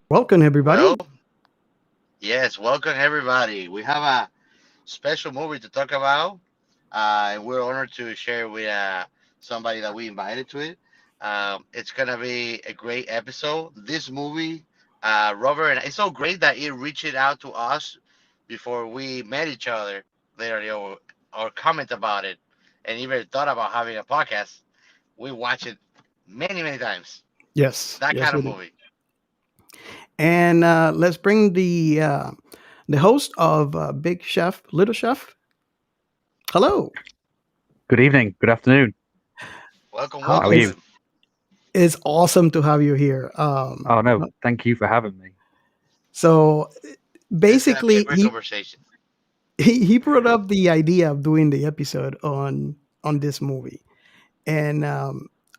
Welcome, everybody. Well, yes, welcome everybody. We have a special movie to talk about, and we're honored to share with somebody that we invited to it. It's gonna be a great episode. This movie, Robert, and it's so great that it reached out to us before we met each other literally, or comment about it, and even thought about having a podcast. We watch it many times. Yes, That yes, kind we of did. movie. And let's bring the host of Big Chef, Little Chef. Hello. Good evening. Good afternoon. Welcome, How How are welcome. you? it's awesome to have you here. Oh no, thank you for having me. So This is gonna be a basically, great conversation. he brought up the idea of doing the episode on this movie, and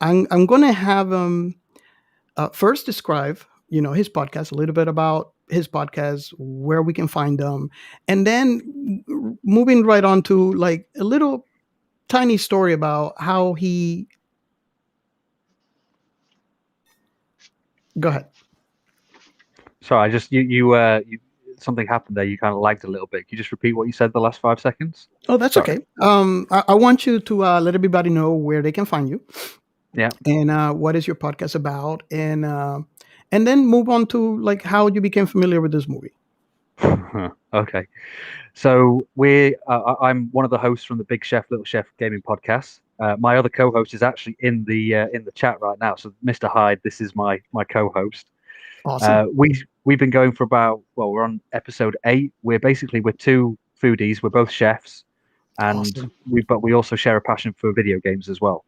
I'm gonna have him first describe his podcast, a little bit about his podcast, where we can find them, and then moving right on to like a little tiny story about how he. Go ahead. Sorry, I just you something happened there. You kind of lagged a little bit. Can you just repeat what you said the last 5 seconds? Oh, that's Sorry. okay. I want you to let everybody know where they can find you Yeah. and what is your podcast about, and then move on to like how you became familiar with this movie. Okay. So I'm one of the hosts from the Big Chef Little Chef gaming podcast. My other co-host is actually in the chat right now. So Mr. Hyde, this is my co-host. Awesome. We've been going for about, well, we're on episode 8. We're two foodies. We're both chefs, and Awesome. we also share a passion for video games as well.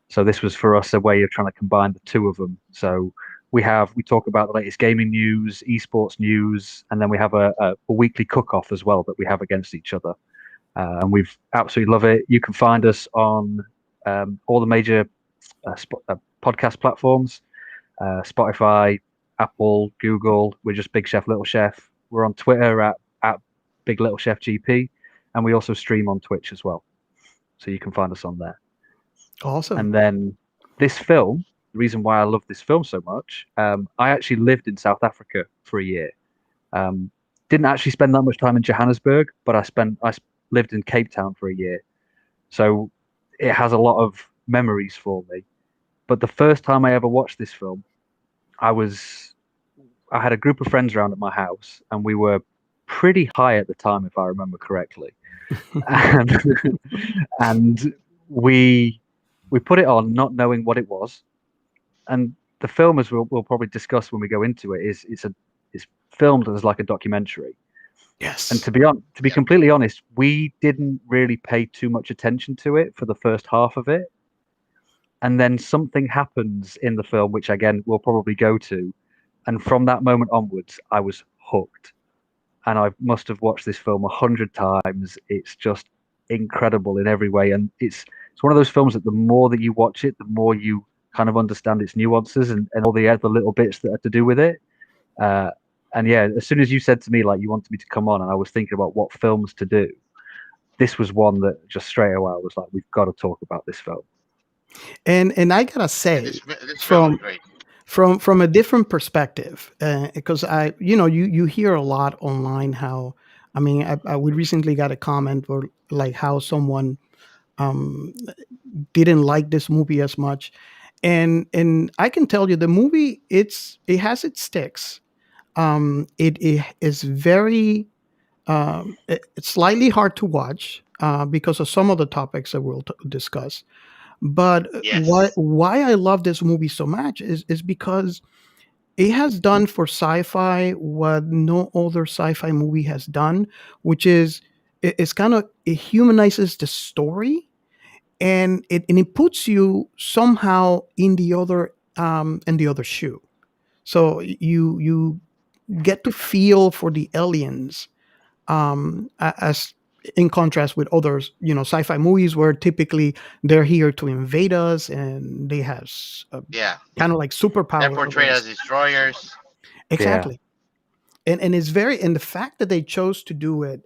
So this was for us a way of trying to combine the two of them. So we talk about the latest gaming news, esports news, and then we have a weekly cook-off as well that we have against each other. And we've absolutely love it. You can find us on all the major podcast platforms: Spotify, Apple, Google. We're just Big Chef Little Chef. We're on Twitter at Big Little Chef GP, and we also stream on Twitch as well. So you can find us on there. Awesome. And then this film, the reason why I love this film so much, I actually lived in South Africa for a year. Um, didn't actually spend that much time in Johannesburg, but lived in Cape Town for a year. So it has a lot of memories for me. But the first time I ever watched this film, I was I had a group of friends around at my house, and we were pretty high at the time, if I remember correctly. And, and we we put it on, not knowing what it was. And the film, as we'll probably discuss when we go into it, is filmed as like a documentary. And Yes. to be Yep. completely honest, we didn't really pay too much attention to it for the first half of it. And then something happens in the film, which again we'll probably go to. And from that moment onwards, I was hooked. And I must have watched this film 100 times. It's just incredible in every way, and it's one of those films that the more that you watch it, the more you kind of understand its nuances and all the other little bits that are to do with it. Uh, and yeah, as soon as you said to me like you wanted me to come on, and I was thinking about what films to do, this was one that just straight away I was like, we've got to talk about this film. And I gotta Yeah, say, this film is from great. from a different perspective, because I you hear a lot online how, I mean, we recently got a comment or like how someone um didn't like this movie as much, and I can tell you the movie, it has its sticks. It is very it's slightly hard to watch because of some of the topics that we'll discuss. But Yes. why I love this movie so much is because it has done for sci-fi what no other sci-fi movie has done, which is it's kind of, it humanizes the story, and it puts you somehow in the other shoe. So you get to feel for the aliens, as in contrast with others, sci-fi movies where typically they're here to invade us and they have Yeah. kind of like They're superpower over portrayed as us. destroyers. Yeah. Exactly. And it's very, and the fact that they chose to do it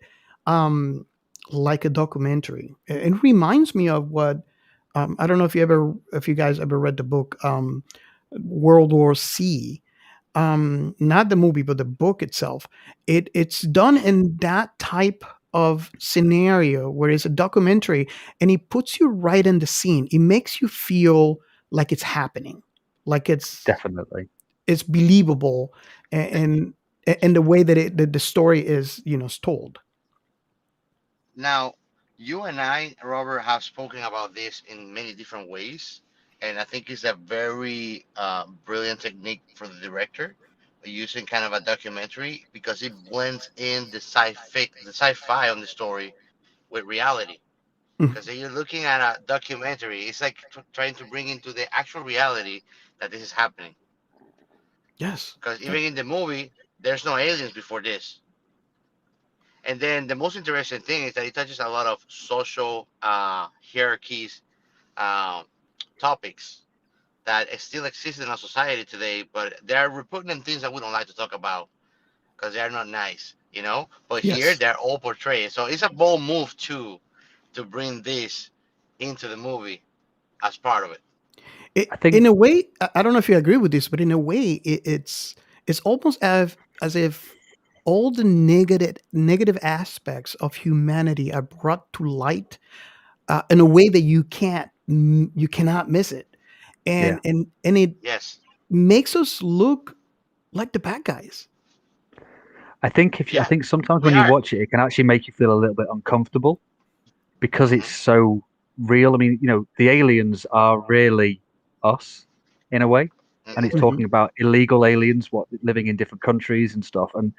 um like a documentary, it reminds me of what, I don't know if you guys ever read the book World War C. not the movie but the book itself, it's done in that type of scenario where it's a documentary, and it puts you right in the scene. It makes you feel like it's happening, like Definitely. it's believable, and and the way that the story is, is told. Now, you and I, Robert, have spoken about this in many different ways, and I think it's a very brilliant technique for the director, using kind of a documentary because it blends in the sci-fi on the story with reality. Mm, Because you're looking at a documentary, it's like trying to bring into the actual reality that this is happening. yes. Because Yeah. even in the movie, there's no aliens before this. And then the most interesting thing is that it touches a lot of social hierarchies, um, topics that still exist in our society today, but there are repugnant things that we don't like to talk about because they are not nice, you know. But here Yes. they're all portrayed, so it's a bold move too to bring this into the movie as part of it. I In think a way, I don't know if you agree with this, but in a way, it's almost as if all the negative aspects of humanity are brought to light, in a way that you cannot miss it, yeah. and it Yes, makes us look like the bad guys. I yeah, think sometimes we when you are. watch it, it can actually make you feel a little bit uncomfortable because it's Hmm. so real. I mean, the aliens are really us in a way, and Hmm. it's Hmm. talking about illegal aliens, what living in different countries and stuff, and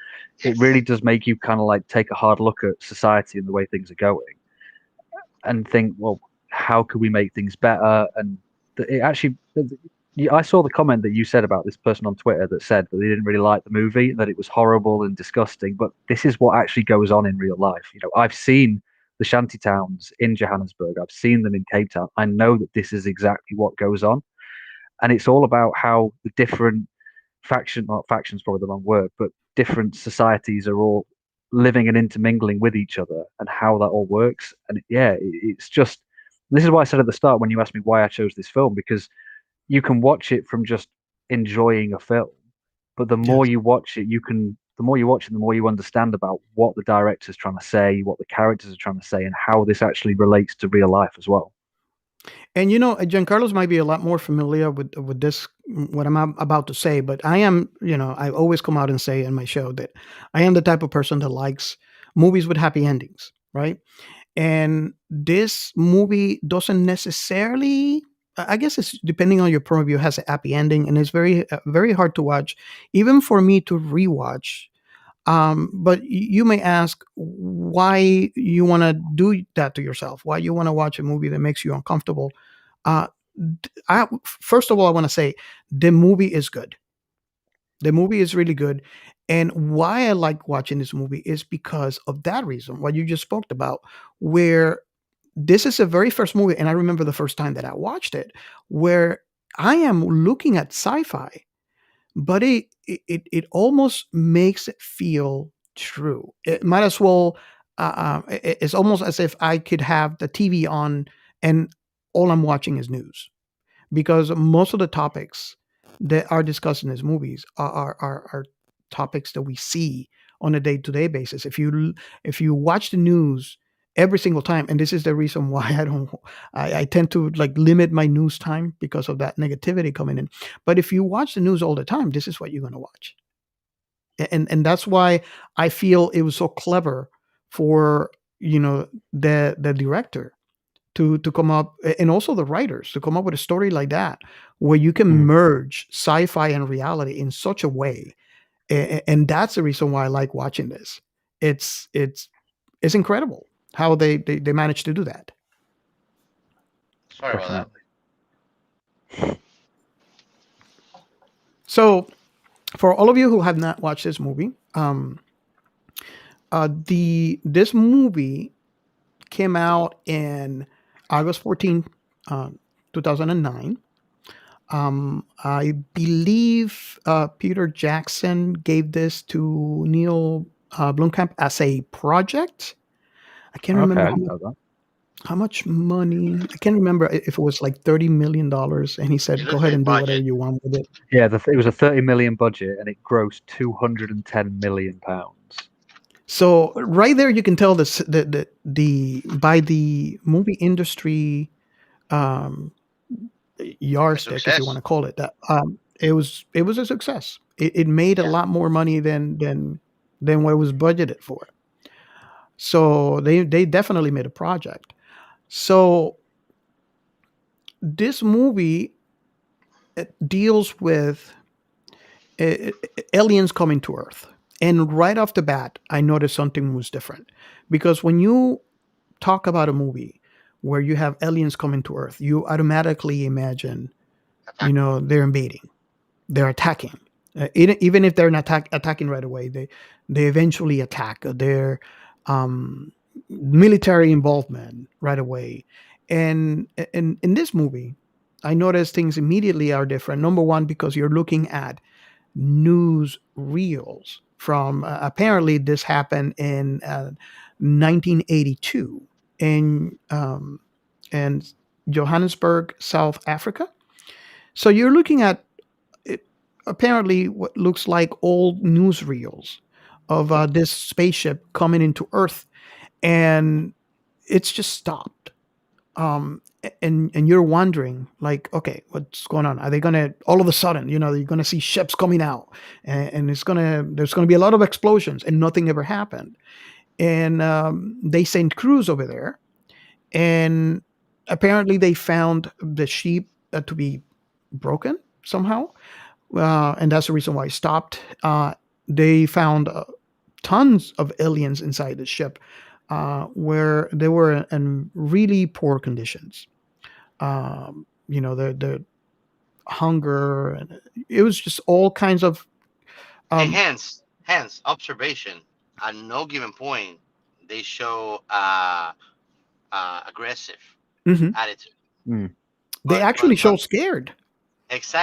it really Yes, does make you kind of like take a hard look at society and the way things are going, and think, well, how could we make things better? And it actually, I saw the comment that you said about this person on Twitter that said that they didn't really like the movie, that it was horrible and disgusting. But this is what actually goes on in real life. I've seen the shanty towns in Johannesburg. I've seen them in Cape Town. I know that this is exactly what goes on, and it's all about how the different not factions probably the wrong word, but different societies are all living and intermingling with each other and how that all works. And yeah, it's just, this is why I said at the start when you asked me why I chose this film, because you can watch it from just enjoying a film, but Yes. the more you watch it, the more you understand about what the director's trying to say, what the characters are trying to say, and how this actually relates to real life as well. And Giancarlo's might be a lot more familiar with this, what I'm about to say, but I am, I always come out and say in my show that I am the type of person that likes movies with happy endings, right? And this movie doesn't necessarily. I guess it's depending on your point of view, has a happy ending, and it's very hard to watch, even for me to rewatch. But you may ask why you want to do that to yourself, why you want to watch a movie that makes you uncomfortable. Uh, First of all, I want to say the movie is good. The movie is really good. And why I like watching this movie is because of that reason, what you just spoke about, where this is the very first movie, and I remember the first time that I watched it, where I am looking at sci-fi, but it almost makes it feel true. It might as well. It's almost as if I could have the TV on and all I'm watching is news, because most of the topics that are discussed in these movies are topics that we see on a day-to-day basis. If you watch the news every single time, and this is the reason why I tend to like limit my news time because of that negativity coming in. But if you watch the news all the time, this is what you're going to watch. And that's why I feel it was so clever for the director to come up, and also the writers to come up with a story like that, where you can Mhm. merge sci-fi and reality in such a way. And that's the reason why I like watching this. It's it's it's incredible how they managed to do that. sorry about that. Definitely. So for all of you who have not watched this movie, the this movie came out in August 14th, 2009. I believe Peter Jackson gave this to Neil Blomkamp as a project. I can't Okay, remember I didn't who. know that. How much money? I can't remember if it was like $30 million, and he It said, "Go looks ahead like and do whatever budget. you want with it." Yeah, it was a 30 million budget and it grossed £210 million. So right there, you can tell the by the movie industry um, A yardstick, if you want success. to call it that. It was a success. It made a Yeah. lot more money than what it was budgeted for. So they definitely made a project. So this movie deals with uh, aliens coming to Earth. And right off the bat, I noticed something was different. Because when you talk about a movie where you have aliens coming to Earth, you automatically imagine, Attack. they're invading, they're attacking. Even if they're not attacking right away, they eventually attack. Their um, military involvement right away. And in this movie, I noticed things immediately are different. Number one, because you're looking at news reels from apparently this happened in 1982 in Johannesburg, South Africa. So you're looking at it, apparently what looks like old newsreels of this spaceship coming into Earth, and it's just stopped. And you're wondering, like, okay, what's going on? Are they gonna all of a sudden, you're gonna see ships coming out, and there's gonna be a lot of explosions, and nothing ever happened. And they sent crews over there, and apparently they found the sheep to be broken somehow, and that's the reason why it stopped. They found tons of aliens inside the ship, where they were in really poor conditions. The hunger, and it was just all kinds of. And Um, hence observation. At no given point, they show aggressive mhm. attitude. Mm, They But actually show but scared.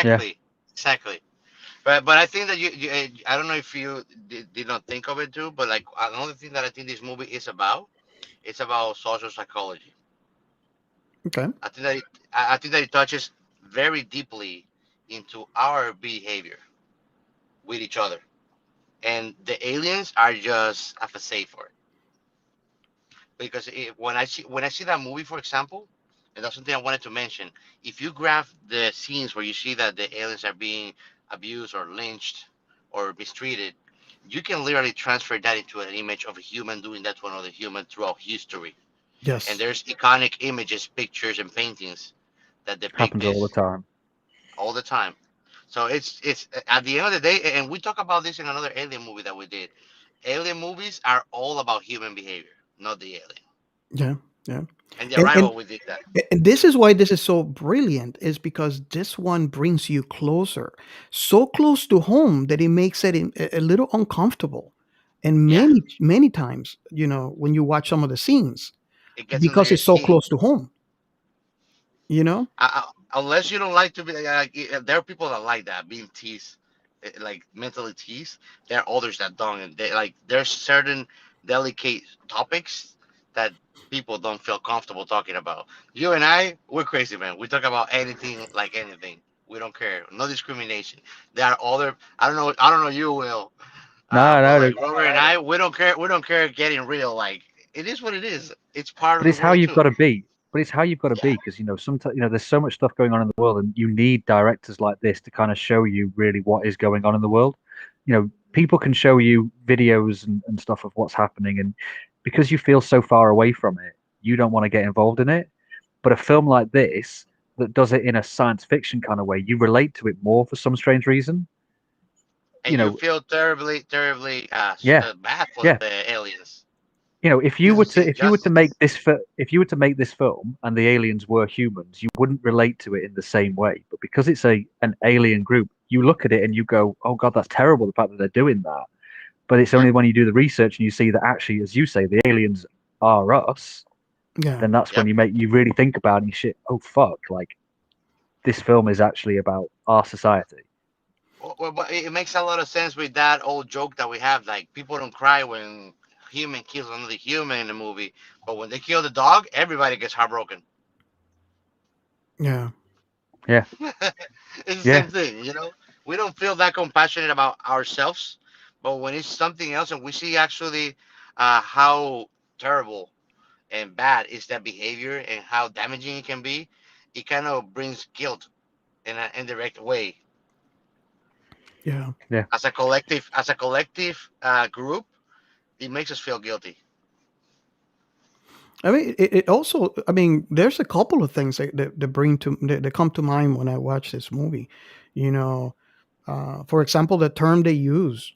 yeah, exactly. But I think that I don't know if you did not think of it too. But like another thing that I think this movie is about, it's about social psychology. Okay. I think that I think that it touches very deeply into our behavior with each other, and the aliens are just a facade for it. Because when I see that movie, for example, and that's something I wanted to mention. If you graph the scenes where you see that the aliens are being abused or lynched or mistreated, you can literally transfer that into an image of a human doing that to another human throughout history. And Yes. there's iconic images, pictures, and paintings that depict happens all the this time. all the time. So it's at the end of the day, and we talk about this in another alien movie that we did. Alien movies are all about human behavior, not the alien. Yeah. Yeah. And the And and arrival, we did that. and this is why this is so brilliant, is because this one brings you closer, so close to home that it makes it a little uncomfortable. And Yeah, many times, when you watch some of the scenes, it gets under because your it's so skin. close to home, you know? Unless you don't like to be like, there are people that like that being teased, like mentally teased. There are others that don't. And there's certain delicate topics that people don't feel comfortable talking about. You and I, we're crazy, man. We talk about anything, like anything. We don't care. No discrimination. There are other. I don't know. I don't know. You will. No, But no, like no. Robert and I, we don't care. We don't care getting real. Like it is what it is. It's part But of the it's how world you've too. got to be. But it's how you've got to Yeah. be because sometimes there's so much stuff going on in the world, and you need directors like this to kind of show you really what is going on in the world. People can show you videos and stuff of what's happening, and because you feel so far away from it, you don't want to get involved in it. But a film like this that does it in a science fiction kind of way, you relate to it more for some strange reason. You And you know, feel terribly, terribly yeah, bad for yeah. the aliens. If You you were don't to see if you were to make injustice. this film and the aliens were humans, you wouldn't relate to it in the same way. But because it's an alien group, you look at it and you go, "Oh God, that's terrible." The fact that they're doing that. But it's Yep, only when you do the research and you see that actually, as you say, the aliens are us, Yeah. then that's when yep. you really think about it and you shit. Oh fuck! Like this film is actually about our society. But it makes a lot of sense with that old joke that we have. Like people don't cry when human kills another human in the movie, but when they kill the dog, everybody gets heartbroken. Yeah. Yeah, It's the yeah, same thing, We don't feel that compassionate about ourselves, but when it's something else and we see actually how terrible and bad is that behavior and how damaging it can be, it kind of brings guilt in an indirect way. Yeah. yeah. As a collective group, it makes us feel guilty. I mean, it also. I mean, there's a couple of things that bring to that come to mind when I watch this movie. You know, for example, the term they use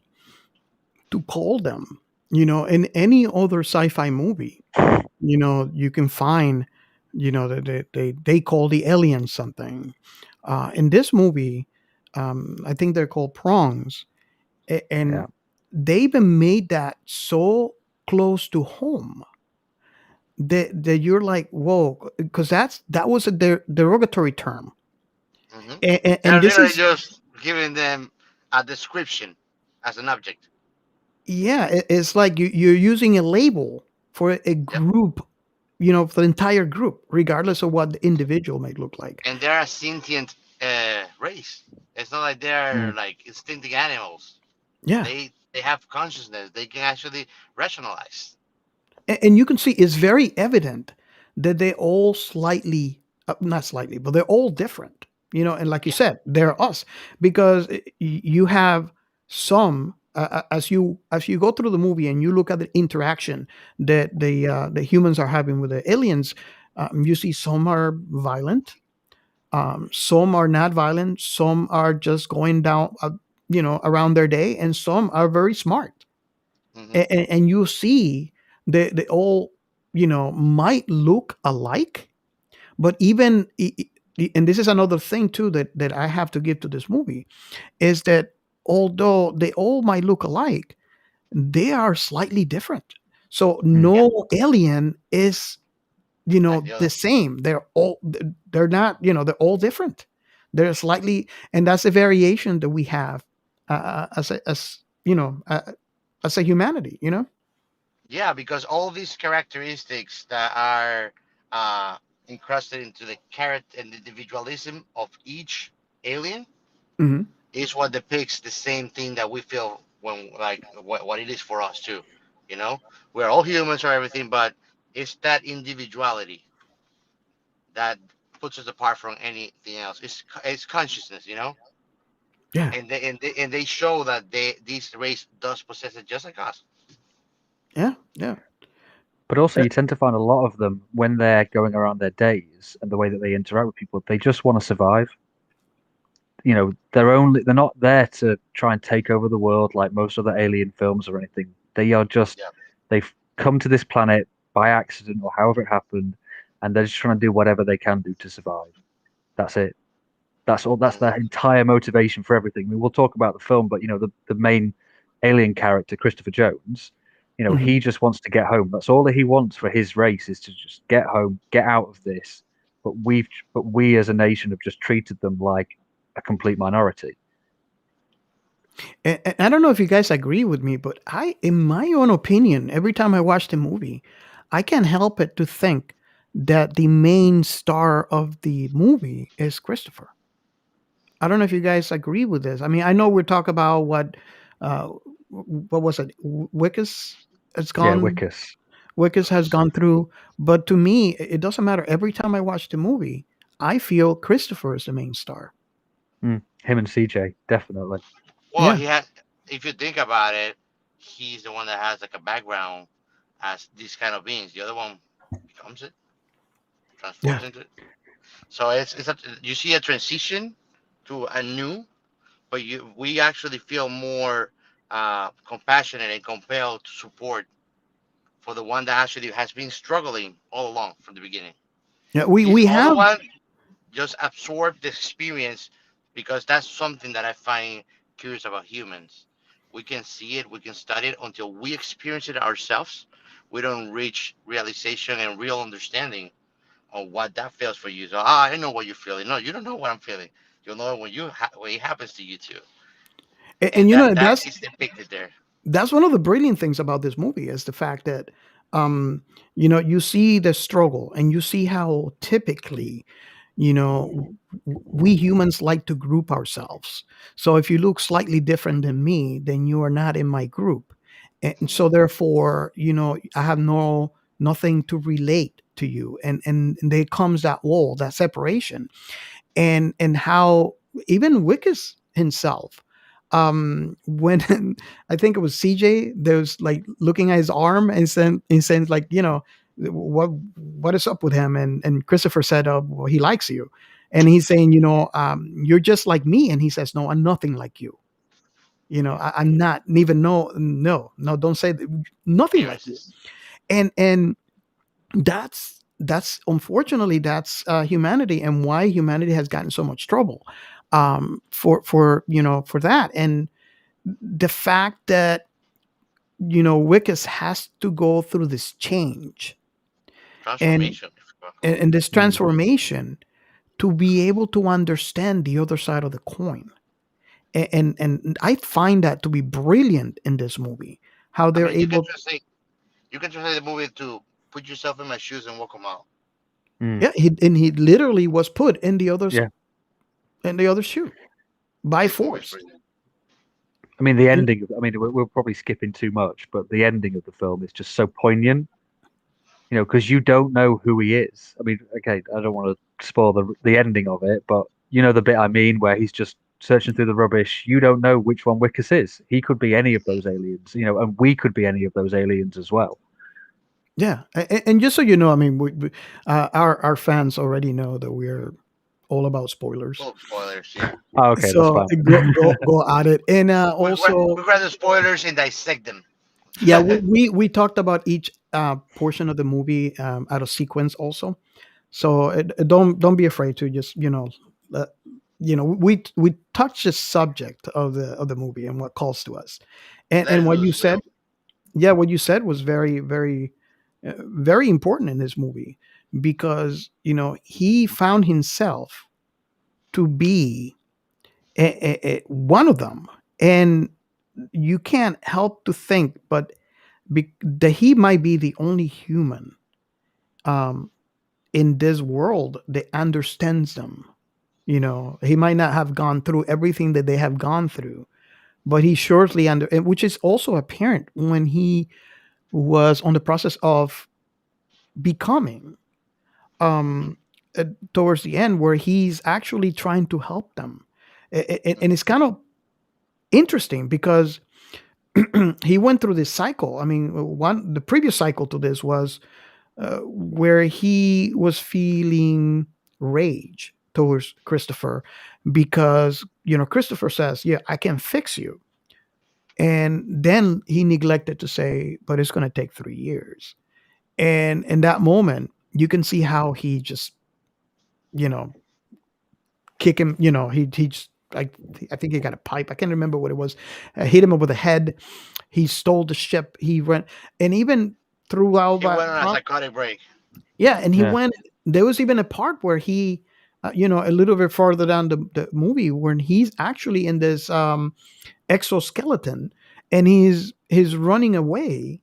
to call them. In any other sci-fi movie, you can find, that they call the aliens something. In this movie, I think they're called prongs, Yeah. and they even made that so close to home that you're like, whoa, because that was a derogatory term, Hmm. and They're this literally is, just giving them a description as an object. yeah, it's like you're using a label for a Yep. group, for the entire group, regardless of what the individual might look like. And they're a sentient race. It's not like they're Mm, like instinctive animals. Yeah. They have consciousness. They can actually rationalize. And you can see it's very evident that they all slightly, not slightly, but they're all different. And like you Yeah. said, they're us, because you have some, as you go through the movie and you look at the interaction that the humans are having with the aliens. You see some are violent, some are not violent, some are just going down, around their day, and some are very smart. Hmm. And you see they all, might look alike, but even and this is another thing too that I have to give to this movie, is that although they all might look alike, they are slightly different. So mm. Yeah. no alien is, Like the the other. same. They're not, they're all different. They're slightly, and that's a variation that we have, as a humanity. Yeah, because all these characteristics that are uh, encrusted into the character and the individualism of each alien Hmm. is what depicts the same thing that we feel when like what it is for us too. We're all humans or everything, but it's that individuality that puts us apart from anything else. It's consciousness, Yeah. and they show that this race does possess it just like us. Yeah. Yeah. But also, Uh, you tend to find a lot of them when they're going around their days and the way that they interact with people. They just want to survive. They're not there to try and take over the world like most other alien films or anything. They are just Yeah. they've come to this planet by accident or however it happened, and they're just trying to do whatever they can do to survive. That's it. That's all. That's their Hmm. entire motivation for everything. I mean, we'll talk about the film, but the main alien character, Christopher Jones, mhm. he just wants to get home. That's all that he wants for his race is to just get home, get out of this. But we as a nation have just treated them like a complete minority. And I don't know if you guys agree with me, but in my own opinion, every time I watch the movie, I can't help it to think that the main star of the movie is Christopher. I don't know if you guys agree with this. I mean, I know we're talking about uh, what was it? Wickus has Yeah, gone. Wickus. Wickus has Because gone through, but to me, it doesn't matter. Every time I watch the movie, I feel Christopher is the main star. Him and CJ, definitely. well, Yeah, he has. If you think about it, he's the one that has like a background as these kind of beings. The other one becomes it, yeah. transforms into it. So you see a transition to a new, but we actually feel more compassionate and compelled to support for the one that actually has been struggling all along from the beginning. Yeah, we This we other have. one just absorb the experience because that's something that I find curious about humans. We can see it, we can study it until we experience it ourselves. We don't reach realization and real understanding on what that feels for you. So, I know what you're feeling. No, you don't know what I'm feeling. You'll know it when when it happens to you too, And and that that's is depicted there. that's one of the brilliant things about this movie is the fact that um you know, you see the struggle and you see how typically, you know, we humans like to group ourselves. So if you look slightly different than me, then you are not in my group. And so Mhm. therefore, you know, I have nothing to relate to you. And there comes that wall, that separation. And how even Wickes himself, when I think it was CJ, there was like looking at his arm and saying like, you know, what is up with him? And Christopher said, well, he likes you. And he's saying, you know, you're just like me. And he says, no, I'm nothing like you. You know, Yeah. I'm not even, no, don't say that, nothing like you. Appearances. And that's unfortunately that's humanity, and why humanity has gotten so much trouble, for you know, for that. And the fact that, you know, Wickus has to go through this change and Transformation. and this Mm. transformation to be able to understand the other side of the coin. And I find that to be brilliant in this movie, how I they're mean, able. you can translate the movie to put yourself in my shoes and walk them out. Mm. Yeah, he literally was put in the other's, Yeah. in the other shoe by This movie is force. brilliant. I mean, the ending. I mean, we're probably skipping too much, but the ending of the film is just so poignant. You know, because you don't know who he is. I mean, okay, I don't want to spoil the ending of it, but you know the bit I mean, where he's just searching through the rubbish. You don't know which one Wickus is. He could be any of those aliens, you know, and we could be any of those aliens as well. Yeah, and just so you know, I mean, our fans already know that we're all about spoilers. Full of spoilers, yeah. Oh, okay, that's So fine. go at it. And We also, grab the spoilers and dissect them. yeah, we talked about each portion of the movie out of sequence also. So don't be afraid to just, you know, uh, you know, we touch the subject of the movie and what calls to us. And Let what you loose, said, Will. yeah, what you said was very important in this movie, because you know, he found himself to be one of them. And you can't help to think but that he might be the only human um, in this world that understands them. You know, he might not have gone through everything that they have gone through, but he surely which is also apparent when he was on the process of becoming, um uh, towards the end, where he's actually trying to help them. And it's kind of interesting because he went through this cycle. I mean, one the previous cycle to this was where he was feeling rage towards Christopher, because you know, Christopher says, yeah, I can fix you. And then he neglected to say, but it's going to take 3 years. And in that moment you can see how he just, you know, kick him. You know, he just like, I think he got a pipe. I can't remember what it was. Hit him over the head. He stole the ship. He went, and even throughout He that went on a psychotic break. yeah, and he Yeah. went. There was even a part where he, you know, a little bit farther down the movie, when he's actually in this exoskeleton, and he's running away.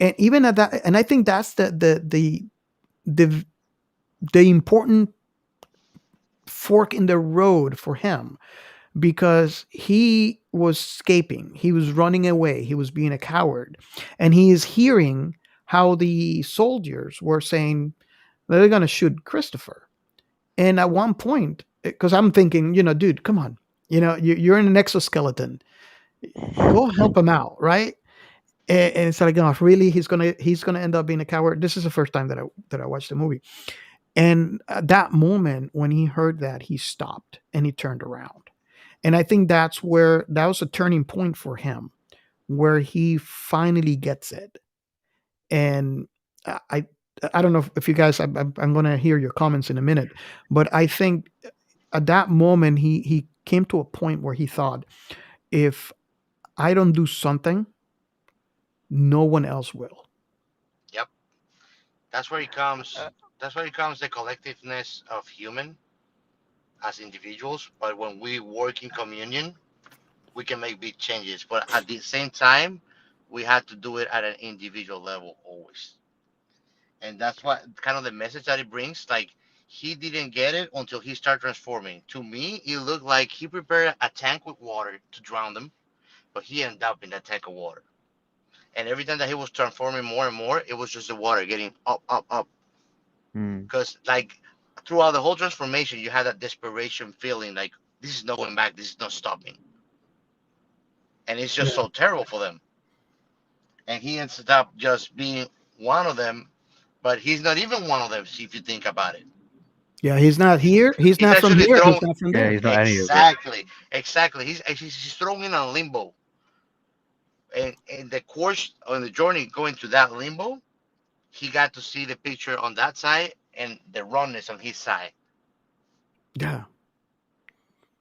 And even at that, and I think that's the the important fork in the road for him, because he was escaping, he was running away, he was being a coward, and he is hearing how the soldiers were saying they're going to shoot Christopher. And at one point, because I'm thinking, you know, dude, come on, you know, you're in an exoskeleton, go help him out, right? And it's like, oh, really, he's gonna end up being a coward. This is the first time that I watched the movie. And at that moment, when he heard that, he stopped and he turned around. And I think that was a turning point for him, where he finally gets it. And I I don't know if you guys, I'm going to hear your comments in a minute, but I think at that moment he came to a point where he thought, if I don't do something, no one else will. Yep. That's where he comes. Uh, That's where it comes the collectiveness of human as individuals. But when we work in communion, we can make big changes. But at the same time, we had to do it at an individual level always. And that's what kind of the message that it brings. Like he didn't get it until he started transforming. To me, it looked like he prepared a tank with water to drown them, but he ended up in that tank of water. And every time that he was transforming more and more, it was just the water getting up, up, up. Mm. Because like throughout the whole transformation, you had that desperation feeling, like this is not going back, this is not stopping, and it's just Yeah. so terrible for them. And he ends up just being one of them, but he's not even one of them. See if you think about it, Yeah, he's not he's here. He's he's not from actually here. He's thrown. not from Yeah, there. he's not any of them. Exactly, exactly. He's thrown in a limbo, and in the course on the journey going to that limbo, he got to see the picture on that side and the wrongness on his side. Yeah.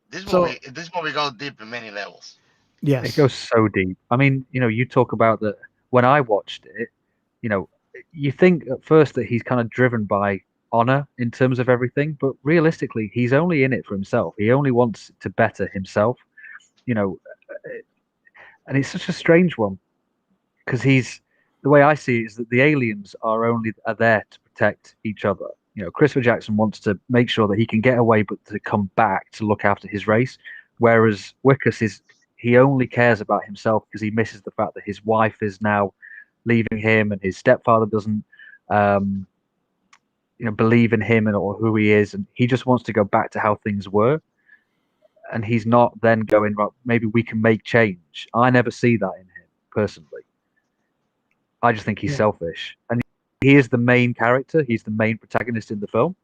This So movie goes deep in many levels. It yes. goes so deep. I mean, you talk about that when I watched it, you know, you think at first that he's kind of driven by honor in terms of everything, but realistically, he's only in it for himself. He only wants to better himself, you know, and it's such a strange one because he's the way I see it is that the aliens are there to protect each other. Christopher Jackson wants to make sure that he can get away, but to come back to look after his race. Whereas Wickus is he only cares about himself because he misses the fact that his wife is now leaving him and his stepfather doesn't um, believe in him and or who he is, and he just wants to go back to how things were. And he's not then going, right, maybe we can make change. I never see that in him personally. I just think he's Yeah. selfish. And he is the main character. He's the main protagonist in the film.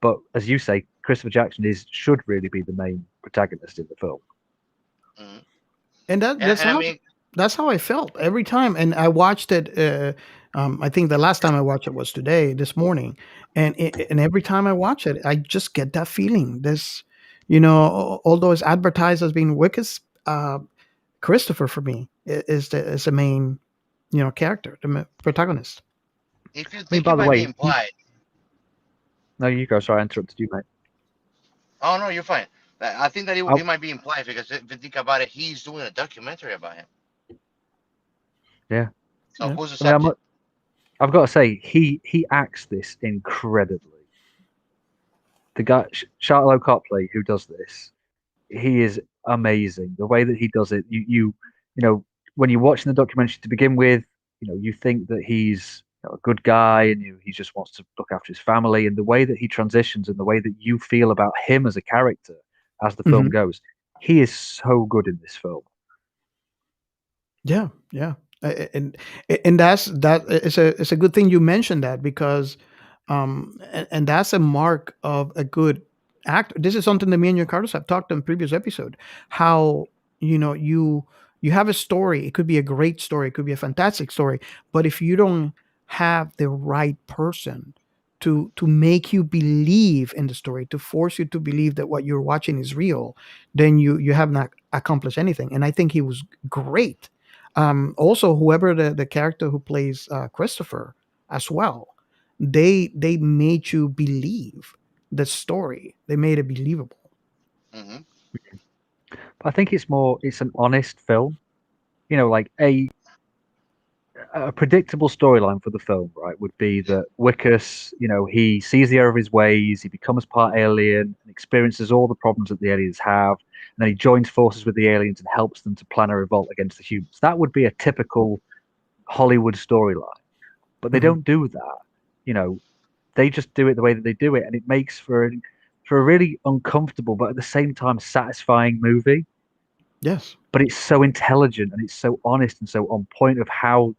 But as you say, Christopher Jackson should really be the main protagonist in the film. Mhm. And that's And I how mean, I felt every time. And I watched it. I think the last time I watched it was today, this morning, and every time I watch it, I just get that feeling. This, although it's advertised as being Wicked's, Christopher for me is the main, character, the protagonist. if you I mean, think by it the might be way, implied. no, you go. Sorry, I interrupted you, mate. Oh no, you're fine. I think that I, it might be implied because if you think about it, he's doing a documentary about him. yeah. So Yeah. who's the I mean, subject? I've got to say, he acts this incredibly. The guy, Charlotte Copley, who does this, he is amazing. The way that he does it, when you're watching the documentary to begin with, you think that he's a good guy and he just wants to look after his family. And the way that he transitions and the way that you feel about him as a character as the film Mhm. goes, he is so good in this film. Yeah, yeah, and it's a good thing you mentioned that because, and that's a mark of a good actor. This is something that me and your Carlos have talked in previous episode. How you have a story. It could be a great story. It could be a fantastic story. But if you don't have the right person to make you believe in the story, to force you to believe that what you're watching is real, then you have not accomplished anything. And I think he was great. Also, whoever the character who plays Christopher as well, they made you believe the story. They made it believable. Hmm. But I think it's an honest film. Like a predictable storyline for the film, right, would be that Wickus, he sees the error of his ways, he becomes part alien and experiences all the problems that the aliens have, and then he joins forces with the aliens and helps them to plan a revolt against the humans. That would be a typical Hollywood storyline, but they Hmm. don't do that. You know, they just do it the way that they do it, and it makes for a really uncomfortable but at the same time satisfying movie. Yes. But it's so intelligent and it's so honest and so on point of how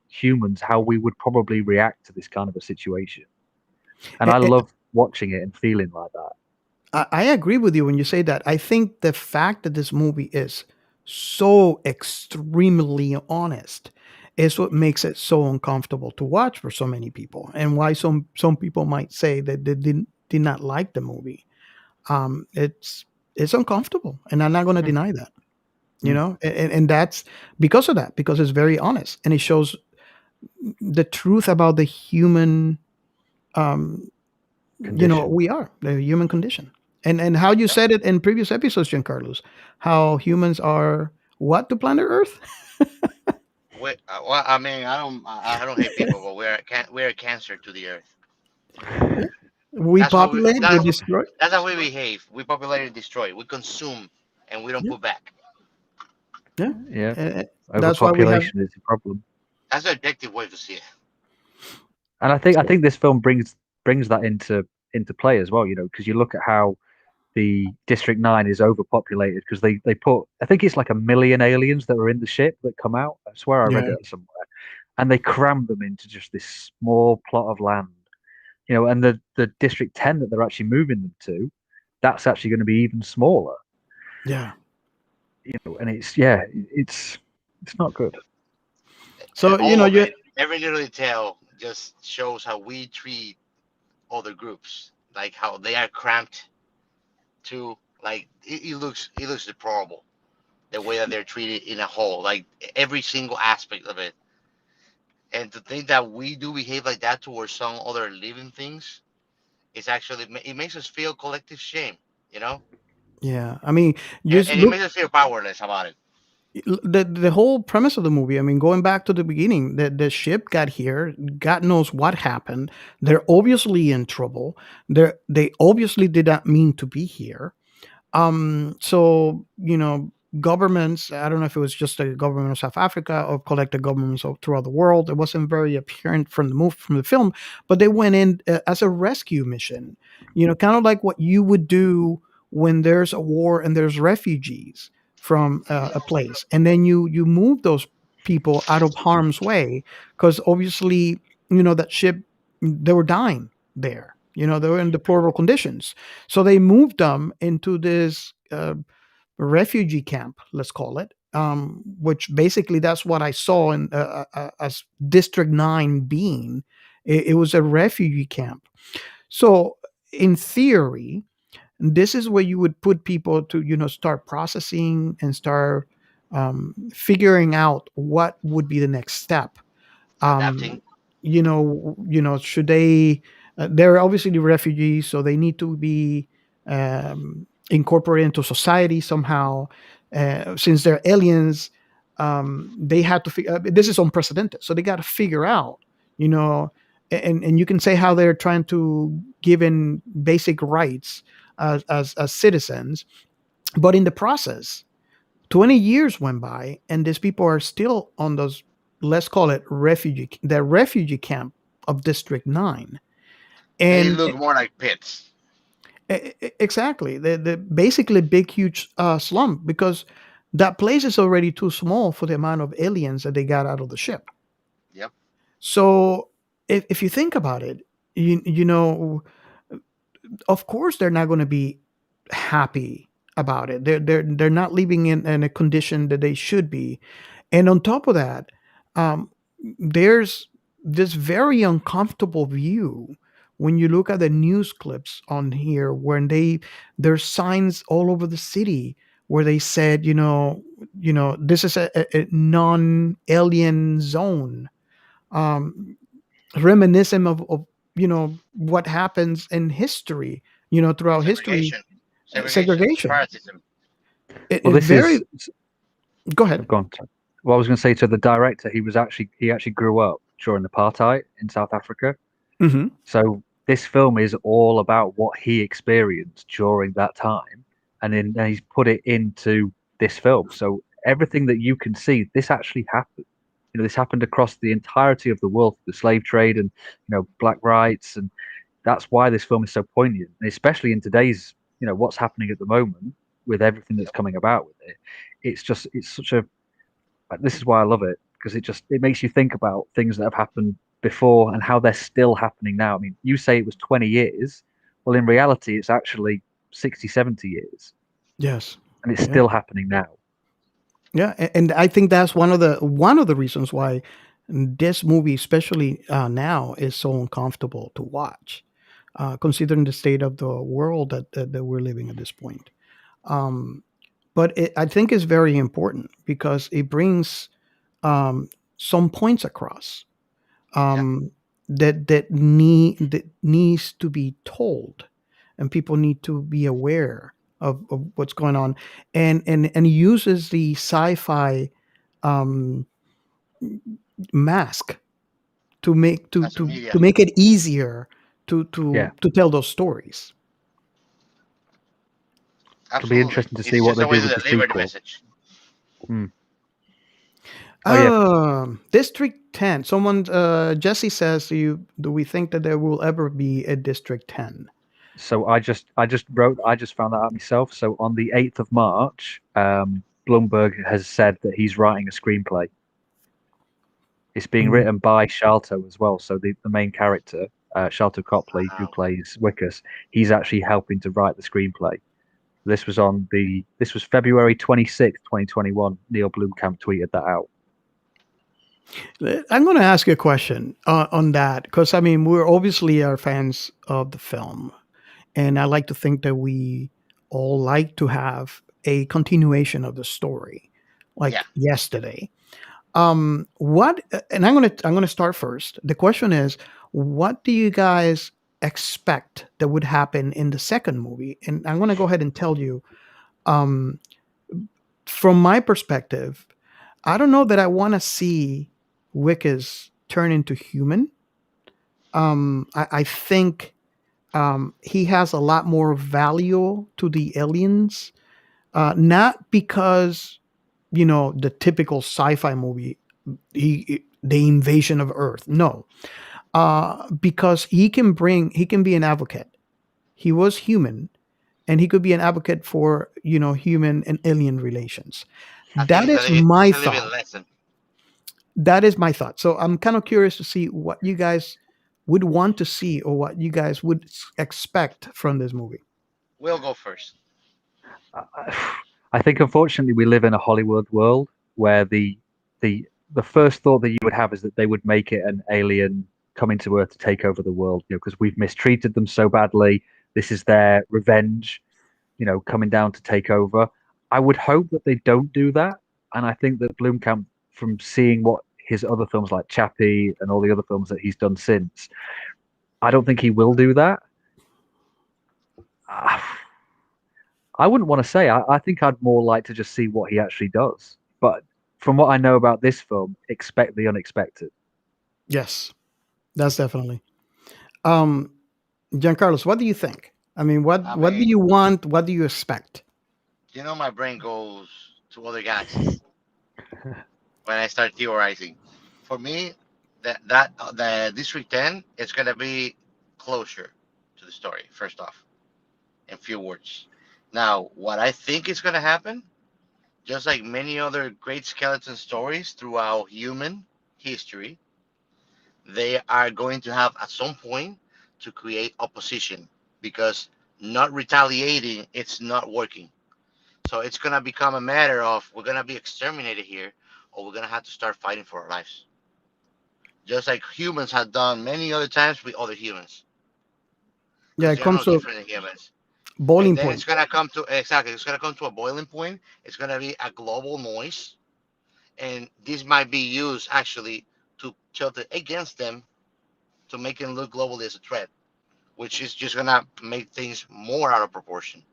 we would probably react to this kind of a situation. And I love watching it and feeling like that. I agree with you when you say that. I think the fact that this movie is so extremely honest is what makes it so uncomfortable to watch for so many people, and why some people might say that they did not like the movie. It's uncomfortable, and I'm not going to Mm, deny that. mm. And that's because of that, because it's very honest and it shows the truth about the human, um, Condition. we are the human condition, and how you said it in previous episodes, Giancarlos, how humans are What to planet Earth? Well, I mean, I don't hate people, but we're a cancer to the earth. Yeah. We That's what we populate, we destroy. that's how we behave. We populate and destroy. We consume and we don't Yeah, put back. yeah. Yeah, Uh, that's why we have. overpopulation is a problem. That's an objective way to see it. And I think this film brings that into play as well. Because you look at how the District 9 is overpopulated because they put, I think it's like 1 million aliens that are in the ship that come out. I swear I read Yeah, it somewhere, and they cram them into just this small plot of land. And the District 10 that they're actually moving them to, that's actually going to be even smaller. yeah. And it's not good. So All of you. it, every little detail just shows how we treat other groups, like how they are cramped too. Like it looks deplorable the way that they're treated in a whole, like every single aspect of it. And to think that we do behave like that towards some other living things, it's actually it makes us feel collective shame, you know, Yeah, I mean, just and it look. makes us feel powerless about it. The whole premise of the movie. I mean, going back to the beginning, the ship got here. God knows what happened. They're obviously in trouble. They obviously did not mean to be here. So governments. I don't know if it was just the government of South Africa or collective governments throughout the world. It wasn't very apparent from the film, but they went in as a rescue mission. Kind of like what you would do when there's a war and there's refugees from a place, and then you move those people out of harm's way because obviously that ship, they were dying there. They were in deplorable conditions, so they moved them into this refugee camp, let's call it, which basically that's what I saw in as District 9 being. It was a refugee camp. So, in theory, this is where you would put people to, start processing and start figuring out what would be the next step. Adapting. um, should they? They're obviously the refugees, so they need to be incorporated into society somehow. Since they're aliens, they had to. This is unprecedented, so they got to figure out, you know, and you can say how they're trying to give in basic rights as citizens, but in the process 20 years went by and these people are still on those, let's call it the refugee camp of District 9. They And look more like pits. exactly, the basically big huge slump, because that place is already too small for the amount of aliens that they got out of the ship. Yep. So if you think about it, you know of course they're not going to be happy about it. They're not living in a condition that they should be. And on top of that, um, there's this very uncomfortable view when you look at the news clips on here, when there's signs all over the city where they said, this is a non-alien zone, um, reminiscent of what happens in history, throughout history. Segregation, segregation, Segregation. separatism. Well, It's this very. is Go ahead. gone. What I was going to say to the director, he actually grew up during apartheid in South Africa. Hmm. So this film is all about what he experienced during that time, and he's put it into this film. So everything that you can see, this actually happened. This happened across the entirety of the world, the slave trade and black rights, and that's why this film is so poignant, and especially in today's what's happening at the moment with everything that's Yep. coming about with it. It's such a this is why I love it, because it makes you think about things that have happened before and how they're still happening now. I mean, you say it was 20 years. Well, in reality, it's actually 60, 70 years, Yes. and it's Yeah. still happening now. Yeah, and I think that's one of the reasons why this movie, especially now, is so uncomfortable to watch, considering the state of the world that we're living at this point. Um, but I think it's very important because it brings um, some points across, Yep. um, that needs to be told, and people need to be aware. of what's going on, and he uses the sci-fi um, mask to make As a to media. make it easier Yeah, to tell those stories. it'll be Absolutely. interesting to see It's what just they a way do to with the deliver the sequel. message. Hmm. Oh yeah. District 10. Someone, Jesse says, do we think that there will ever be a District 10? So I just found that out myself. So on the 8th of March, Blumberg has said that he's writing a screenplay. It's being Mm. written by Sharlto as well. So the main character, Sharlto Copley, who Wow. plays Wickus, he's actually helping to write the screenplay. This was February 26th, 2021. Neil Blomkamp tweeted that out. I'm going to ask you a question on that because I mean we're obviously are fans of the film, and I like to think that we all like to have a continuation of the story, Yeah. like yesterday. What? And I'm gonna start first. The question is, what do you guys expect that would happen in the second movie? And I'm gonna go ahead and tell you. Um, from my perspective, I don't know that I want to see Wickes turn into human. I think he has a lot more value to the aliens, not because the typical sci-fi movie, the invasion of Earth. No, because he can be an advocate. He was human, and he could be an advocate for human and alien relations. I think That is it's my a living thought. lesson. That is my thought. So I'm kind of curious to see what you guys would want to see or what you guys would expect from this movie. We'll go first. I think unfortunately we live in a Hollywood world where the the first thought that you would have is that they would make it an alien coming to Earth to take over the world, because we've mistreated them so badly. This is their revenge, coming down to take over. I would hope that they don't do that, and I think that Blomkamp, from seeing what his other films like Chappie and all the other films that he's done since, I don't think he will do that. I wouldn't want to say. I think I'd more like to just see what he actually does. But from what I know about this film, expect the unexpected. Yes, that's definitely. Um, Giancarlos, what do you think? I mean, I what do mean, you want? What do you expect? my brain goes to other galaxies when I start theorizing. For me, the District 10 is gonna be closure to the story. First off, in few words. Now, what I think is gonna happen, just like many other great skeleton stories throughout human history, they are going to have at some point to create opposition because not retaliating, it's not working. So it's gonna become a matter of we're gonna be exterminated here, or we're gonna have to start fighting for our lives, just like humans have done many other times with other humans, Yeah, because it they are comes no to different than humans. And boiling then point. it's gonna come to exactly, it's gonna come to a boiling point. It's gonna be a global noise, and this might be used actually to tilt it against them to make them look globally as a threat, which is just gonna make things more out of proportion.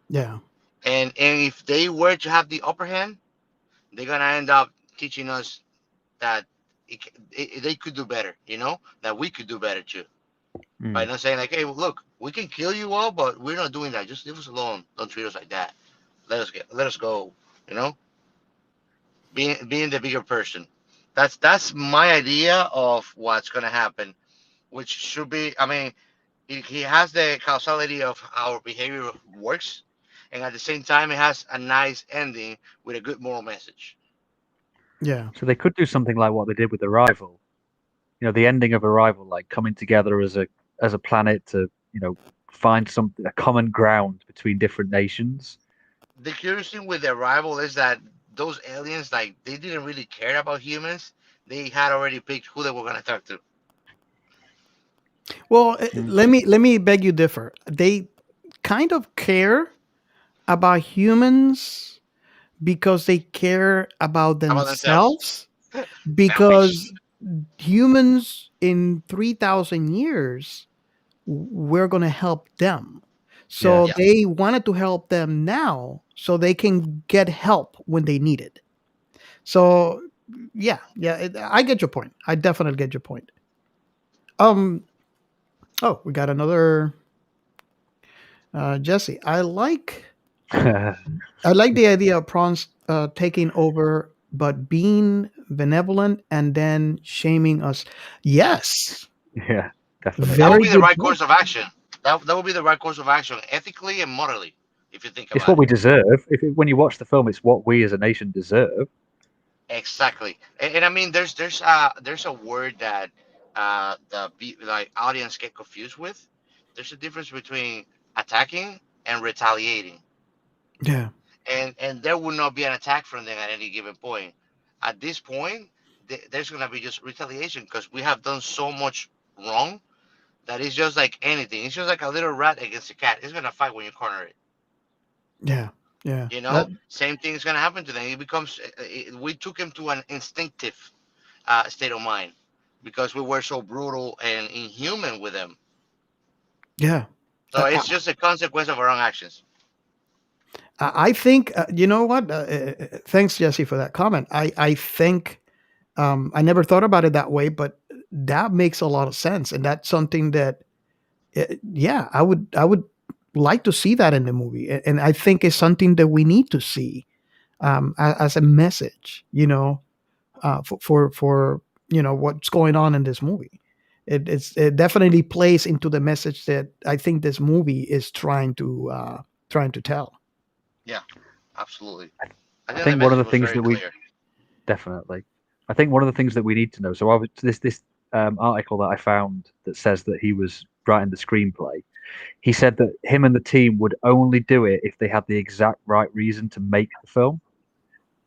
Yeah, And if they were to have the upper hand, they're gonna end up teaching us that they could do better. That we could do better too. By Mm. not saying like, hey, well, look, we can kill you all, but we're not doing that. Just leave us alone. Don't treat us like that. Let us go. You know, being the bigger person. That's my idea of what's gonna happen, which should be. I mean, he has the causality of how our behavior works, and at the same time, it has a nice ending with a good moral message. yeah, So they could do something like what they did with Arrival. The ending of Arrival, like coming together as a planet to, find some a common ground between different nations. The curious thing with the arrival is that those aliens, like, they didn't really care about humans. They had already picked who they were gonna talk to. well, Mm. let me beg you differ. They kind of care about humans because they care about About themselves. themselves, Selfish. because humans in 3,000 years we're going to help them. Yeah. So they wanted to help them now so they can get help when they need it. So yeah, I get your point. I definitely get your point. Um, oh, we got another Jesse. I like the idea of prawns taking over, but being benevolent and then shaming us. Yes, Yeah, definitely. That would very be the good right point. course of action. That would be the right course of action, ethically and morally, if you think It's about what it. we deserve. When you watch the film, it's what we as a nation deserve. Exactly. And I mean, there's a word that like audience get confused with. There's a difference between attacking and retaliating, Yeah, and there will not be an attack from them at any given point. At this point, there's gonna be just retaliation because we have done so much wrong that it's just like anything. It's just like a little rat against a cat. It's gonna fight when you corner it. yeah, yeah. You That know, same thing is gonna happen to them. It becomes we took him to an instinctive state of mind because we were so brutal and inhuman with them. yeah. So it's just a consequence of our own actions. I think you know what. Thanks, Jesse, for that comment. I think I never thought about it that way, but that makes a lot of sense, and that's something that yeah, I would like to see that in the movie, and I think it's something that we need to see as a message, for what's going on in this movie. It definitely plays into the message that I think this movie is trying to tell. Yeah, absolutely. I I think the think one of message the was things very that we clear. definitely, I think one of the things that we need to know. So this article that I found that says that he was writing the screenplay. He said that him and the team would only do it if they had the exact right reason to make the film.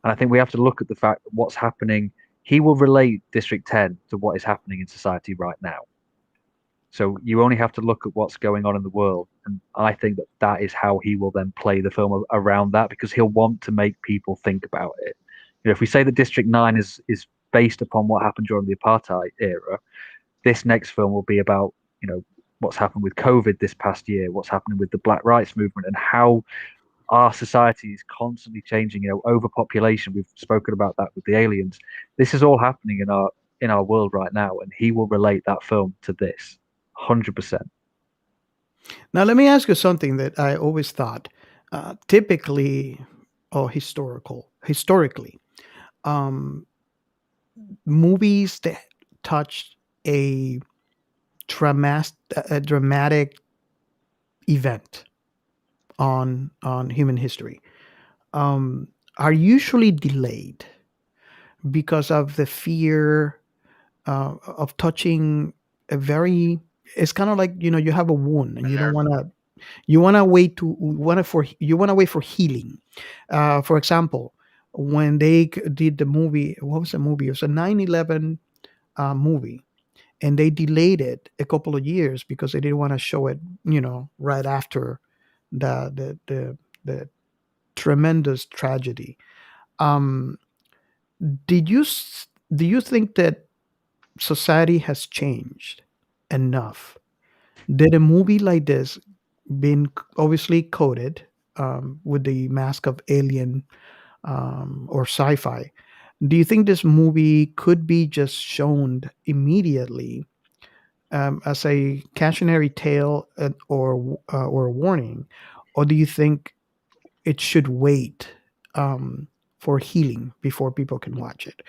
And I think we have to look at the fact that what's happening. He will relate District 10 to what is happening in society right now. So you only have to look at what's going on in the world, and I think that that is how he will then play the film around that because he'll want to make people think about it. If we say that District 9 is based upon what happened during the apartheid era, this next film will be about what's happened with COVID this past year, what's happening with the Black Rights Movement, and how our society is constantly changing. Overpopulation. We've spoken about that with the aliens. This is all happening in our world right now, and he will relate that film to this, 100%. Now, let me ask you something that I always thought. Typically, or historically, um, movies that touched a dramatic event on human history are usually delayed because of the fear of touching a very. It's kind of like you have a wound and A you don't nerve. want to. You want to wait for healing. For example, when they did the movie, what was the movie? It was a 9/11 movie, and they delayed it a couple of years because they didn't want to show it, right after the tremendous tragedy. Um, do you think that society has changed enough that a movie like this, been obviously coded with the mask of alien or sci-fi, do you think this movie could be just shown immediately as a cautionary tale or a warning, or do you think it should wait for healing before people can watch it?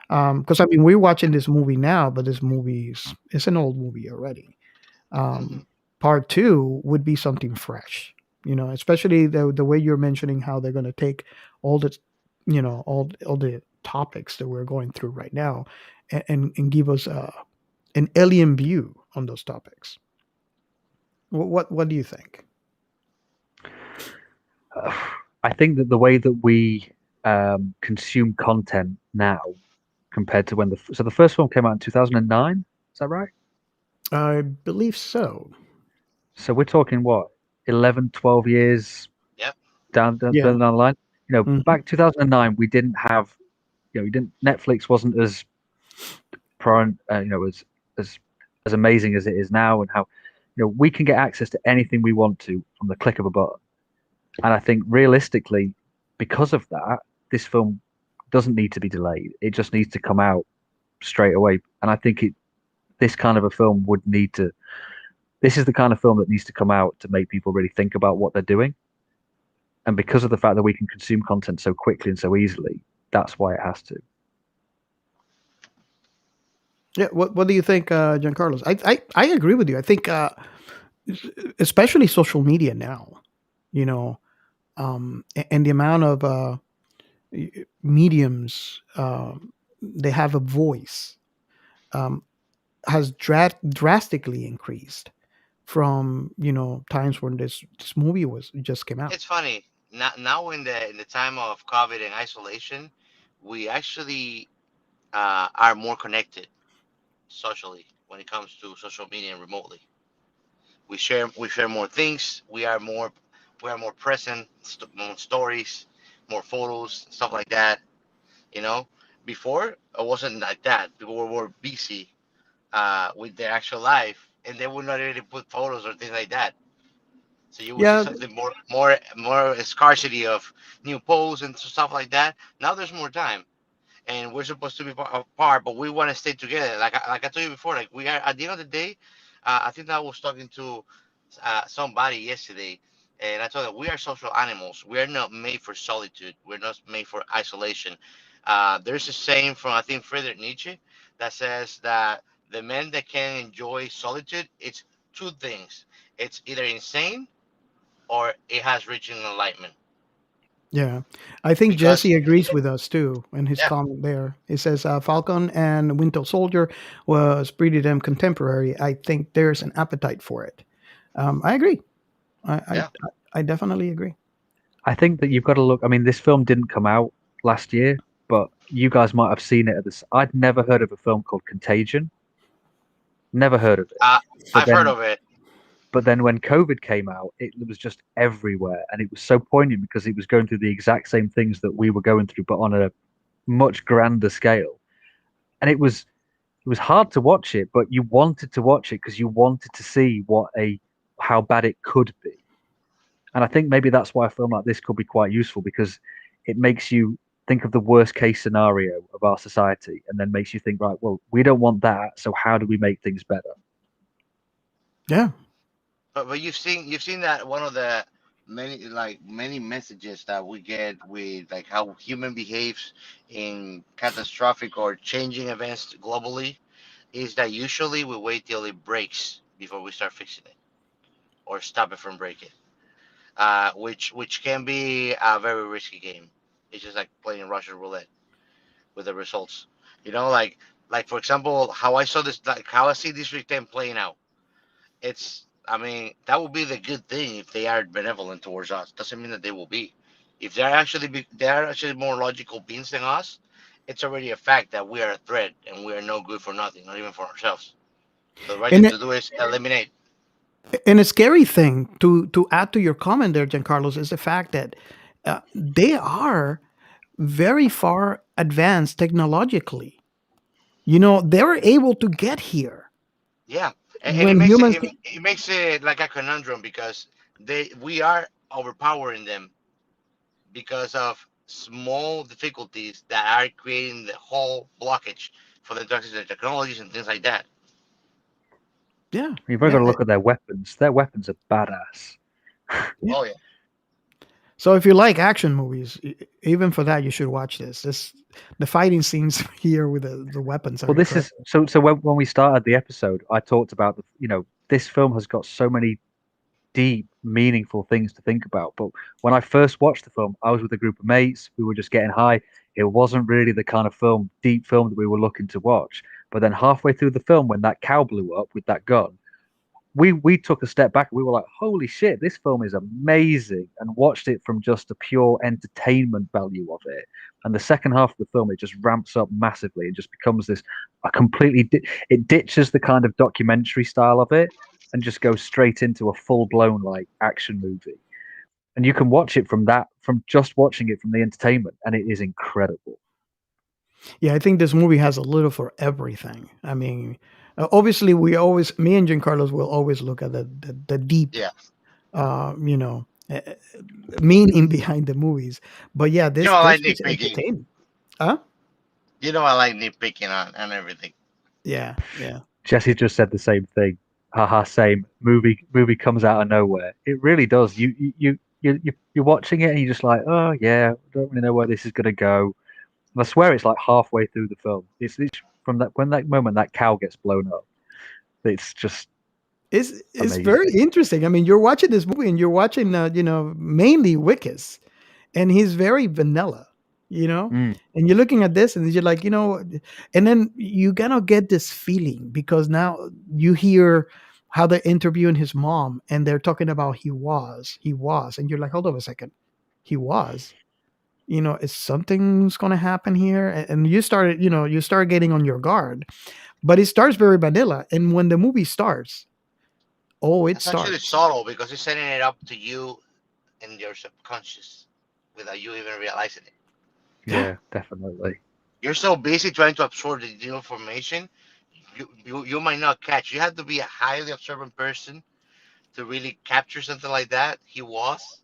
Because I mean, we're watching this movie now, but this movie is it's an old movie already. Hmm. Um, Part two would be something fresh, especially the way you're mentioning how they're going to take all the, all the topics that we're going through right now, and give us an alien view on those topics. What do you think? Uh, I think that the way that we consume content now compared to when the first film came out in 2009, is that right? I believe so. So we're talking what, 11, 12 years Yep. Yeah. down the line. Hmm. Back 2009, we didn't have, we didn't. Netflix wasn't as prime, as as amazing as it is now, and how We can get access to anything we want to from the click of a button. And I think realistically, because of that, this film doesn't need to be delayed. It just needs to come out straight away. And I think this kind of a film would need to. This is the kind of film that needs to come out to make people really think about what they're doing. And because of the fact that we can consume content so quickly and so easily, that's why it has to. Yeah. What do you think, Giancarlos? I agree with you. I think, especially social media now, you know, and the amount of mediums they have a voice um, has drastically increased from times when this movie was just came out. It's funny now in the time of COVID and isolation, we actually are more connected socially when it comes to social media and remotely. We share more things. We are more present. More stories, more photos, stuff like that. You know, before it wasn't like that. People were busy with their actual life, and they would not really put photos or things like that. So you will see Yeah, something more scarcity of new posts and stuff like that. Now there's more time, and we're supposed to be apart, but we want to stay together. Like I told you before, like we are at the end of the day. I think I was talking to somebody yesterday, and I told them we are social animals. We are not made for solitude. We're not made for isolation. There's a saying from I think Friedrich Nietzsche that says that the man that can enjoy solitude, it's two things. It's either insane or it has reached enlightenment. yeah. I think Because Jesse agrees with us too in his yeah, comment there. It says Falcon and Winter Soldier was pretty damn contemporary. I think there's an appetite for it. I agree. I, I yeah. I definitely agree. I think that you've got to look. I mean, this film didn't come out last year, but you guys might have seen it at this. I'd never heard of a film called Contagion. Never heard of it. Uh, But I've heard then of it. But then when COVID came out, it was just everywhere, and it was so poignant because it was going through the exact same things that we were going through, but on a much grander scale. And it was hard to watch it, but you wanted to watch it because you wanted to see how bad it could be. And I think maybe that's why a film like this could be quite useful because it makes you think of the worst case scenario of our society, and then makes you think, right, well, we don't want that, so how do we make things better? Yeah. But you've seen that one of the many messages that we get with like how human behaves in catastrophic or changing events globally is that usually we wait till it breaks before we start fixing it or stop it from breaking. Which can be a very risky game. It's just like playing Russian roulette with the results. Like for example, how I saw this, like how I see District 10 playing out. I mean, that would be the good thing if they are benevolent towards us. Doesn't mean that they will be. If they are actually more logical beings than us, it's already a fact that we are a threat and we are no good for nothing, not even for ourselves. So the right thing And to do is eliminate. And a scary thing to add to your comment there, Giancarlos, is the fact that they are very far advanced technologically. They're able to get here Yeah, and it when makes it, humans. it it makes it like a conundrum because we are overpowering them because of small difficulties that are creating the whole blockage for the drugs and technologies and things like that. Yeah, You've only got yeah, to look at their weapons. Their weapons are badass. yeah. Oh yeah. So if you like action movies, even for that, you should watch this. The fighting scenes here with the weapons are Well, this is incredible. so. When we started the episode, I talked about this film has got so many deep, meaningful things to think about. But when I first watched the film, I was with a group of mates. We were just getting high. It wasn't really the kind of deep film that we were looking to watch. But then halfway through the film, when that cow blew up with that gun, we took a step back and we were like, holy shit, this film is amazing, and watched it from just the pure entertainment value of it. And the second half of the film, it just ramps up massively and just becomes this a completely it ditches the kind of documentary style of it and just goes straight into a full-blown like action movie. And you can watch it from just watching it from the entertainment, and it is incredible. Yeah, I think this movie has a little for everything. I mean, Obviously, we always, me and Giancarlos will always look at the deep, Yeah, uh, you know, uh, meaning behind the movies. But yeah, you know I like this was nitpicking. entertaining. Huh? You know I like nitpicking on everything. Yeah, yeah. Jesse just said the same thing. Haha, same. Movie comes out of nowhere. It really does. You're watching it and you're just like, oh yeah, I don't really know where this is gonna go. And I swear it's like halfway through the film. It's from that when that moment that cow gets blown up. It's just It's very amazing. interesting. I mean, you're watching this movie and you're watching, mainly Wickes, and he's very vanilla, you know. Mm, And you're looking at this, and you're like, and then you kind of get this feeling because now you hear how they're interviewing his mom, and they're talking about he was, and you're like, hold on a second, he was. Is something's going to happen here? And you start getting on your guard. But it starts very vanilla, and when the movie starts, oh, it That's actually starts. subtle because it's setting it up to you in your subconscious without you even realizing it. Yeah. yeah, definitely. You're so busy trying to absorb the new information, you might not catch. You have to be a highly observant person to really capture something like that. He was,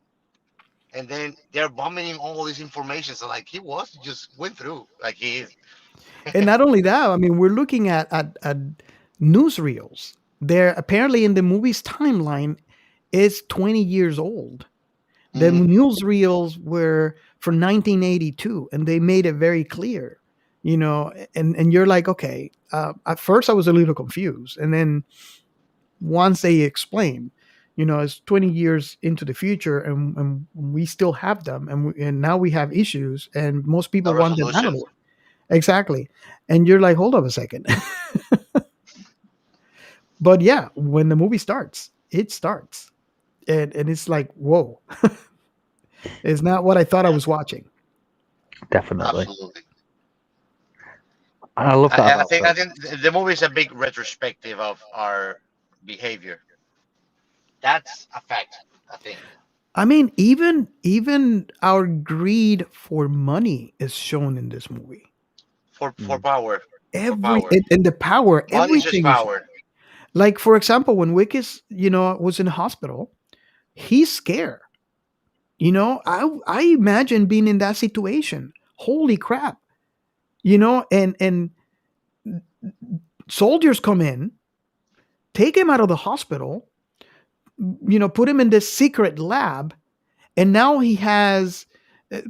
and then they're vomiting all this information. So like he was, just went through like he is. And not only that, I mean, we're looking at newsreels. They're apparently in the movie's timeline is 20 years old. The Mm, newsreels were from 1982, and they made it very clear, and you're like, okay. At first, I was a little confused, and then once they explain, it's 20 years into the future, and we still have them, and now we have issues, and most no people want them out resolution. of the way. Exactly. And you're like, hold on a second. But yeah, when the movie starts, it starts. And it's like, whoa, it's not what I thought I Yeah, was watching. Definitely. absolutely. And I love that I about think I film. think the movie is a big retrospective of our behavior. That's a fact. I think I mean, even our greed for money is shown in this movie. for Mm. power, for Every power. and the power, Money is just everything is power. like, for example, when Wickes, was in the hospital, he's scared. I imagine being in that situation. Holy crap. And soldiers come in, take him out of the hospital, put him in this secret lab, and now he has, uh,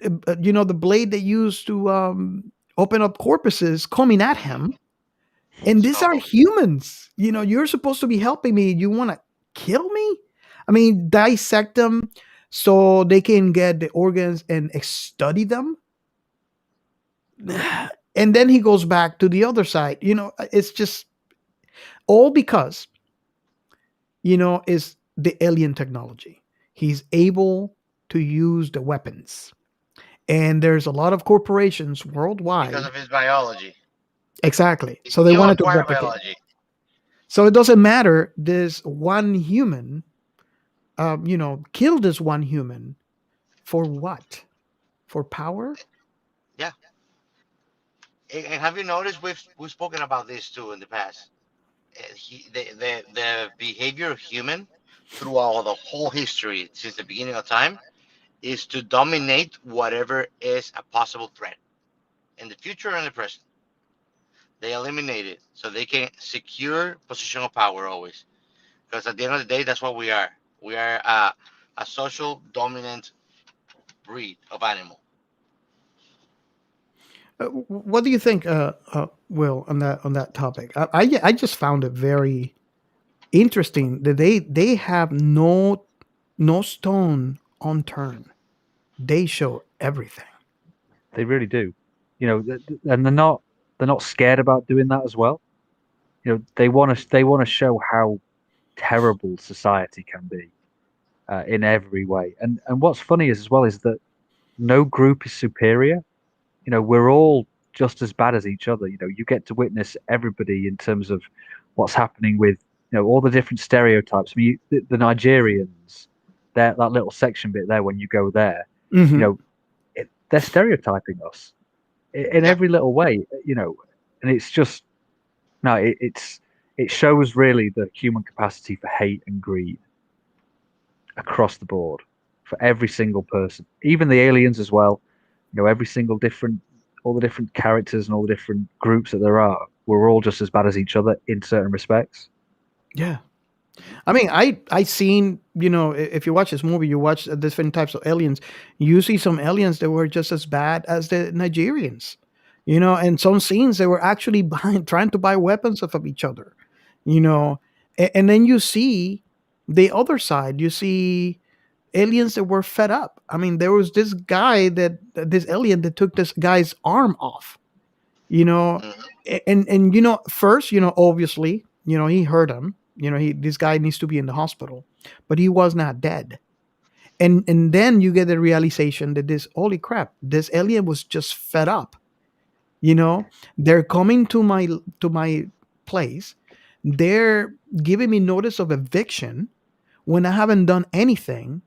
the blade they used to open up corpses coming at Hmm. him. And these are Scalpel. humans. You're supposed to be helping me. You want to kill me? I mean, dissect them so they can get the organs and study them. And then he goes back to the other side. It's just all because, is the alien technology. He's able to use the weapons. And there's a lot of corporations Because worldwide. of his biology. Exactly. It's So they new wanted to acquired replicate. biology. So it doesn't matter. This one human, kill this one human for what? For power? Yeah. And have you noticed we've spoken about this too in the past? The behavior of human throughout the whole history since the beginning of time is to dominate whatever is a possible threat in the future and the present. They eliminate it so they can secure positional power always. Because at the end of the day, that's what we are. We are a social dominant breed of animal. What do you think, Will, on that topic? I just found it very interesting that they have no stone unturned. They show everything. They really do. And they're not scared about doing that as well. They want to show how terrible society can be in every way. And what's funny is as well is that no group is superior. We're all just as bad as each other. You get to witness everybody in terms of what's happening with all the different stereotypes. I mean, the Nigerians, that little section bit there when you go there, you Hmm. know, they're stereotyping us in Yeah, every little way. And it's just No, it shows really the human capacity for hate and greed across the board for every single person, even the aliens as well. Every single different, all the different characters and all the different groups that there are, we're all just as bad as each other in certain respects. Yeah. I mean, I seen, if you watch this movie, you watch different types of aliens. You see some aliens that were just as bad as the Nigerians, and some scenes they were actually buying, trying to buy weapons off of each other, you know, and then you see the other side. You see aliens that were fed up. I mean, there was this guy this alien that took this guy's arm off, you know Hmm. and first, obviously, he hurt him. This guy needs to be in the hospital, but he was not dead. And then you get the realization that this, holy crap, this alien was just fed up. They're coming to my place. They're giving me notice of eviction when I haven't done anything,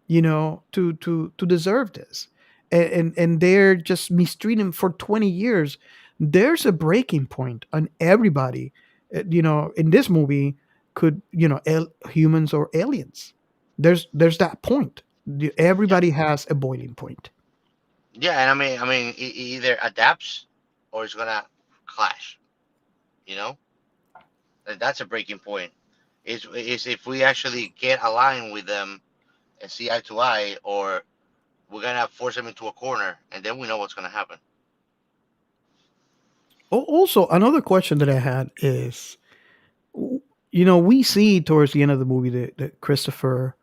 to deserve this. And they're just mistreating for 20 years. There's a breaking point on everybody, in this movie, could, humans or aliens. There's that point. Yeah, Everybody has a boiling point. yeah, and it either adapts or it's gonna clash. You know, that's a breaking point. Is if we actually get aligned with them and see eye to eye, or we're gonna force them into a corner, and then we know what's gonna happen. Also, another question that I had is, we see towards the end of the movie that Christopher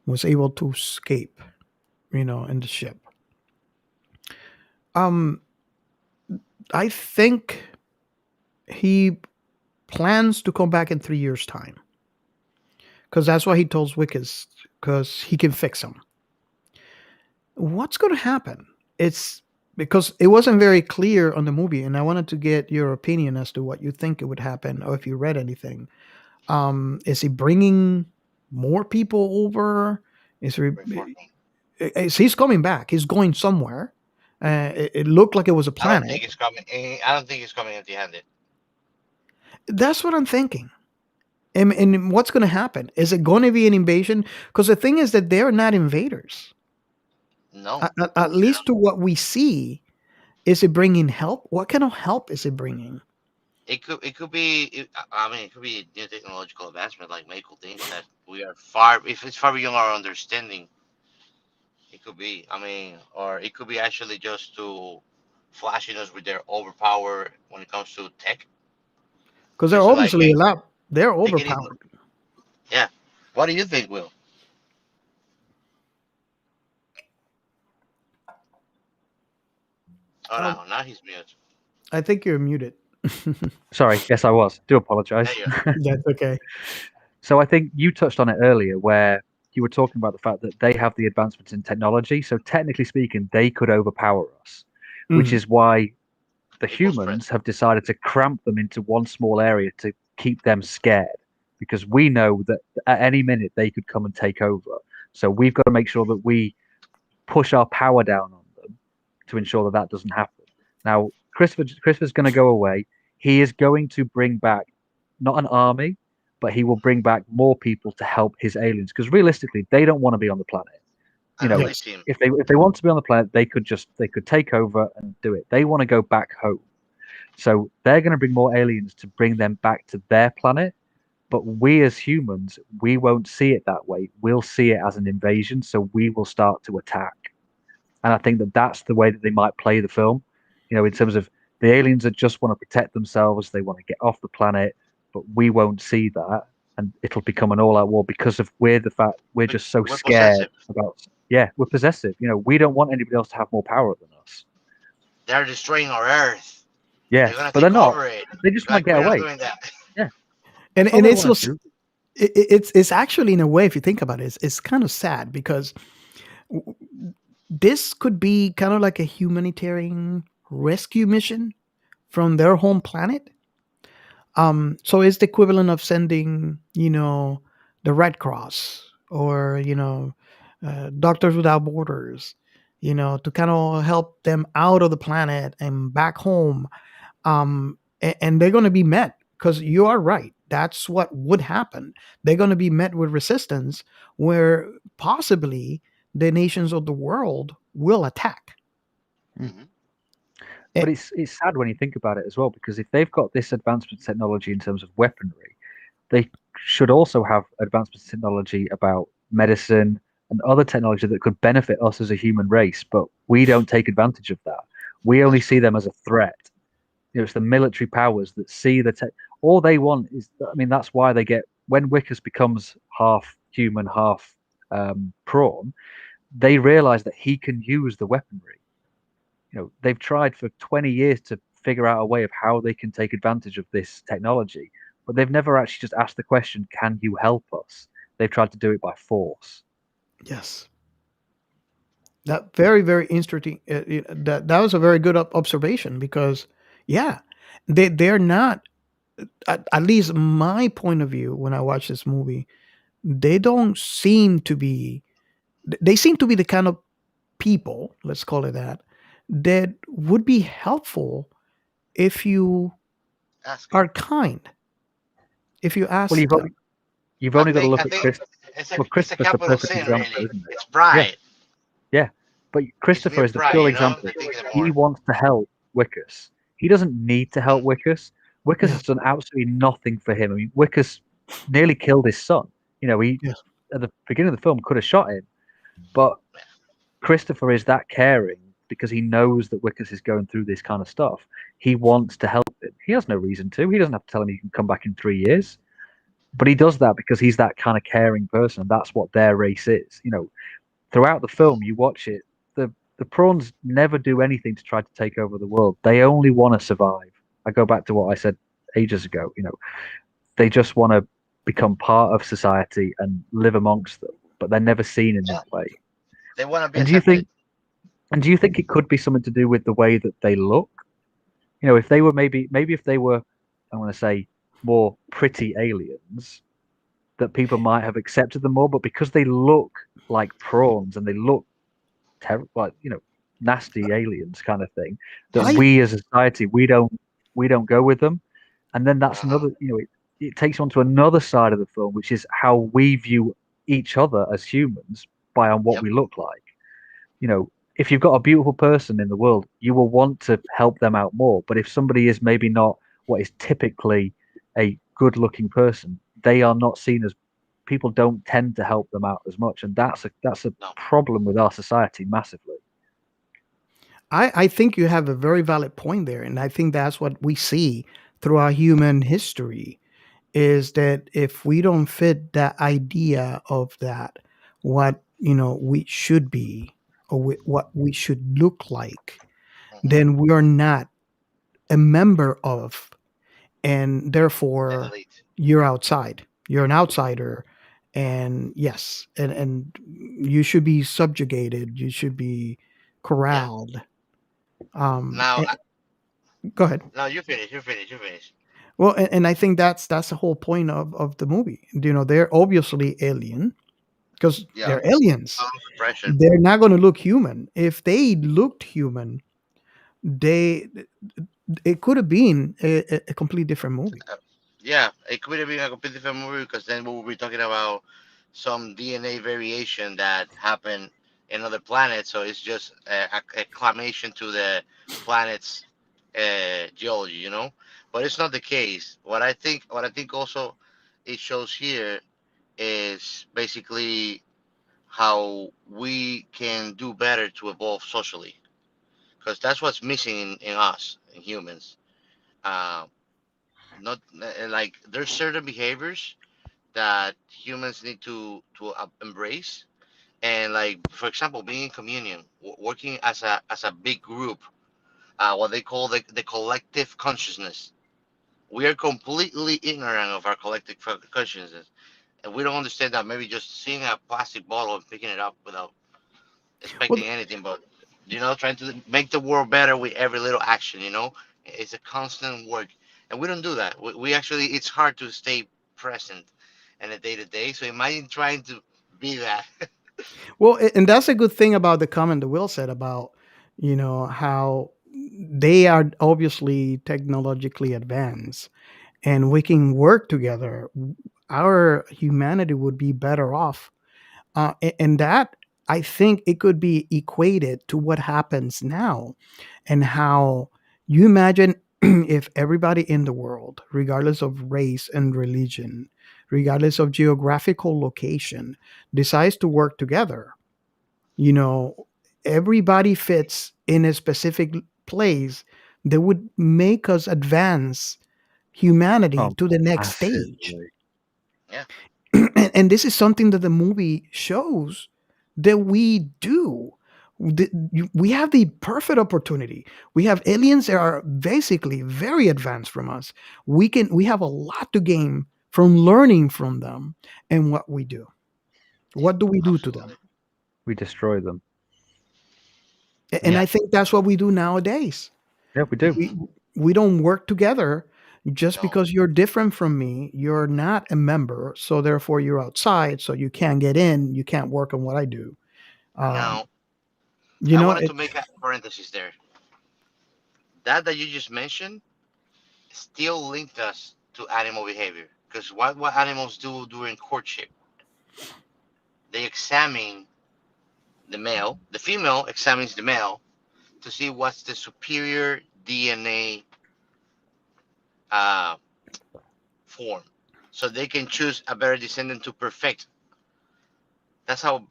was able to escape, in the ship. Um, I think he plans to come back in 3 years' time, because that's what he tells Wickes, because he can fix him. What's going to happen? It's because it wasn't very clear on the movie, and I wanted to get your opinion as to what you think it would happen, or if you read anything. Is he bringing more people over? Is he, Reforming. he's coming back? He's going somewhere. It looked like it was a I don't planet. think it's coming. I don't think it's coming empty-handed. That's what I'm thinking. And what's going to happen? Is it going to be an invasion? Because the thing is that they're not invaders. No, At least to what we see, is it bringing help? What kind of help is it bringing? it could be. It could be new technological advancement, like medical things that we are far. If it's far beyond our understanding, it could be. Or it could be actually just to flashing us with their overpower when it comes to tech. Because they're Just to like, obviously a hey, lot. They're take it easy. overpowered. Yeah. What do you think, Will? Oh Um, no, now he's mute. I think you're muted. Sorry, yes, I was. Do There apologize. you are. That's okay. So I think you touched on it earlier, where you were talking about the fact that they have the advancements in technology. So technically speaking, they could overpower us, which Mhm. is why the Equal spread. humans have decided to cramp them into one small area to keep them scared, because we know that at any minute they could come and take over. So we've got to make sure that we push our power down on them to ensure that that doesn't happen. Now, Christopher's going to go away. He is going to bring back not an army, but he will bring back more people to help his aliens, because realistically, they don't want to be on the planet. I You know know, they Yes. see him. if they want to be on the planet, they could take over and do it. They want to go back home. So they're going to bring more aliens to bring them back to their planet. But we as humans, we won't see it that way. We'll see it as an invasion. So we will start to attack. And I think that that's the way that they might play the film, in terms of the aliens that just want to protect themselves, they want to get off the planet, but we won't see that. And it'll become an all out war because of we're the fact we're just so We're scared possessive. about, yeah, we're possessive. We don't want anybody else to have more power than us. They're destroying our Earth. They're Yes, gonna but they're take not. over it. They just want Like to get we're not away. doing that. Yeah, and that's all and they it's want was to do. it's actually, in a way, if you think about it, it's kind of sad, because w- this could be kind of like a humanitarian rescue mission from their home planet. So it's the equivalent of sending, the Red Cross, or Doctors Without Borders, to kind of help them out of the planet and back home. And they're going to be met. because you are right. That's what would happen. They're going to be met with resistance, where possibly the nations of the world will attack. Mm. Hmm. Eh, But it's sad when you think about it as well, because if they've got this advancement in technology in terms of weaponry, they should also have advancements in technology about medicine and other technology that could benefit us as a human race. But we don't take advantage of that. We only That's see true. them as a threat. It's the military powers that see the tech. All they want is, I mean, that's why they get when Wickus becomes half human, half prawn. They realize that he can use the weaponry. They've tried for 20 years to figure out a way of how they can take advantage of this technology, but they've never actually just asked the question, can you help us? They've tried to do it by force. yes, that very very interesting. That was a very good observation, because yeah, they're not, at least my point of view when I watch this movie, they don't seem to be, they seem to be the kind of people, let's call it that, that would be helpful if you Ask him. are kind, if you Well, ask you've only them. you've only got to I look at think Chris. Well, it's a Christopher's the capital perfect sin, example, really. isn't it? It's Yeah, pride. yeah. But It's Christopher mere is the pride, pure you know. example. They think it's He more. wants to help Wickus. He doesn't need to help Mm, Wickus. Wickus Yeah, has done absolutely nothing for him. I mean, Wickus nearly killed his son. He yes. at the beginning of the film could have shot him, but Christopher is that caring because he knows that Wickus is going through this kind of stuff. He wants to help him. He has no reason to. He doesn't have to tell him he can come back in 3 years. But he does that because he's that kind of caring person. And that's what their race is. Throughout the mm, film, you watch it, the prawns never do anything to try to take over the world. They only want to survive. I go back to what I said ages ago. They just want to become part of society and live amongst them, but they're never seen in yeah. that way. They want to be And do you accepted. think and do you think it could be something to do with the way that they look? If they were maybe if they were, I want to say, more pretty aliens, that people might have accepted them more, but because they look like prawns and they look like nasty aliens kind of thing, that Yes. I we as a society we don't go with them. And then that's Uh-huh. another, it takes on to another side of the film, which is how we view each other as humans by on what Yep. we look like. If you've got a beautiful person in the world, you will want to help them out more. But if somebody is maybe not what is typically a good looking person, they are not seen as, people don't tend to help them out as much. And that's a No. problem with our society massively. I think you have a very valid point there, and I think that's what we see throughout human history, is that if we don't fit that idea of that, what we should be, or what we should look like, Hmm. then we are not a member of, and And therefore elite. you're outside, you're an outsider. And yes, and you should be subjugated, you should be Yeah. corralled. Now, Go ahead. now you finish. You finish. You finish. Well, and I think that's the whole point of the movie. They're obviously alien, because Yeah. they're aliens. Suppression. They're not going to look human. If they looked human, they it could have been a completely different movie. Yeah, it could have been a completely different movie because then we will be talking about some DNA variation that happened in other planets. So it's just a acclamation to the planet's geology, you know. But it's not the case. What I think also it shows here is basically how we can do better to evolve socially, because that's what's missing in us, in humans. Uh, not like there's certain behaviors that humans need to embrace, and like for example being in communion, working as a big group, what they call the collective consciousness. We are completely ignorant of our collective consciousness, and we don't understand that maybe just seeing a plastic bottle and picking it up without Well, expecting anything, but trying to make the world better with every little action. It's a constant work, and we don't do that. We actually, it's hard to stay present in the day to day. So imagine trying to be that. and that's a good thing about the comment that Will said about how they are obviously technologically advanced, and we can work together, our humanity would be better off. And that, I think, it could be equated to what happens now, and how you imagine if everybody in the world, regardless of race and religion, regardless of geographical location, decides to work together. You know, everybody fits in a specific place that would make us advance humanity Oh, to the next stage. massively. Yeah. And this is something that the movie shows that we do. We have the perfect opportunity. We have aliens that are basically very advanced from us. We have a lot to gain from learning from them. And what we do, Yeah. what do we do to them? Absolutely. We destroy them. And Yeah, I Yeah. think that's what we do nowadays. yeah, we do. we Hmm. we don't work together. Just No. because you're different from me, you're not a member, so therefore you're outside, so you can't get in, you can't work on what I do. um, Now, you I know wanted to it. make a parenthesis there. That you just mentioned still linked us to animal behavior. Because what animals do during courtship, they examine the male, the female examines the male to see what's the superior DNA uh, form, so they can choose a better descendant to perfect. That's how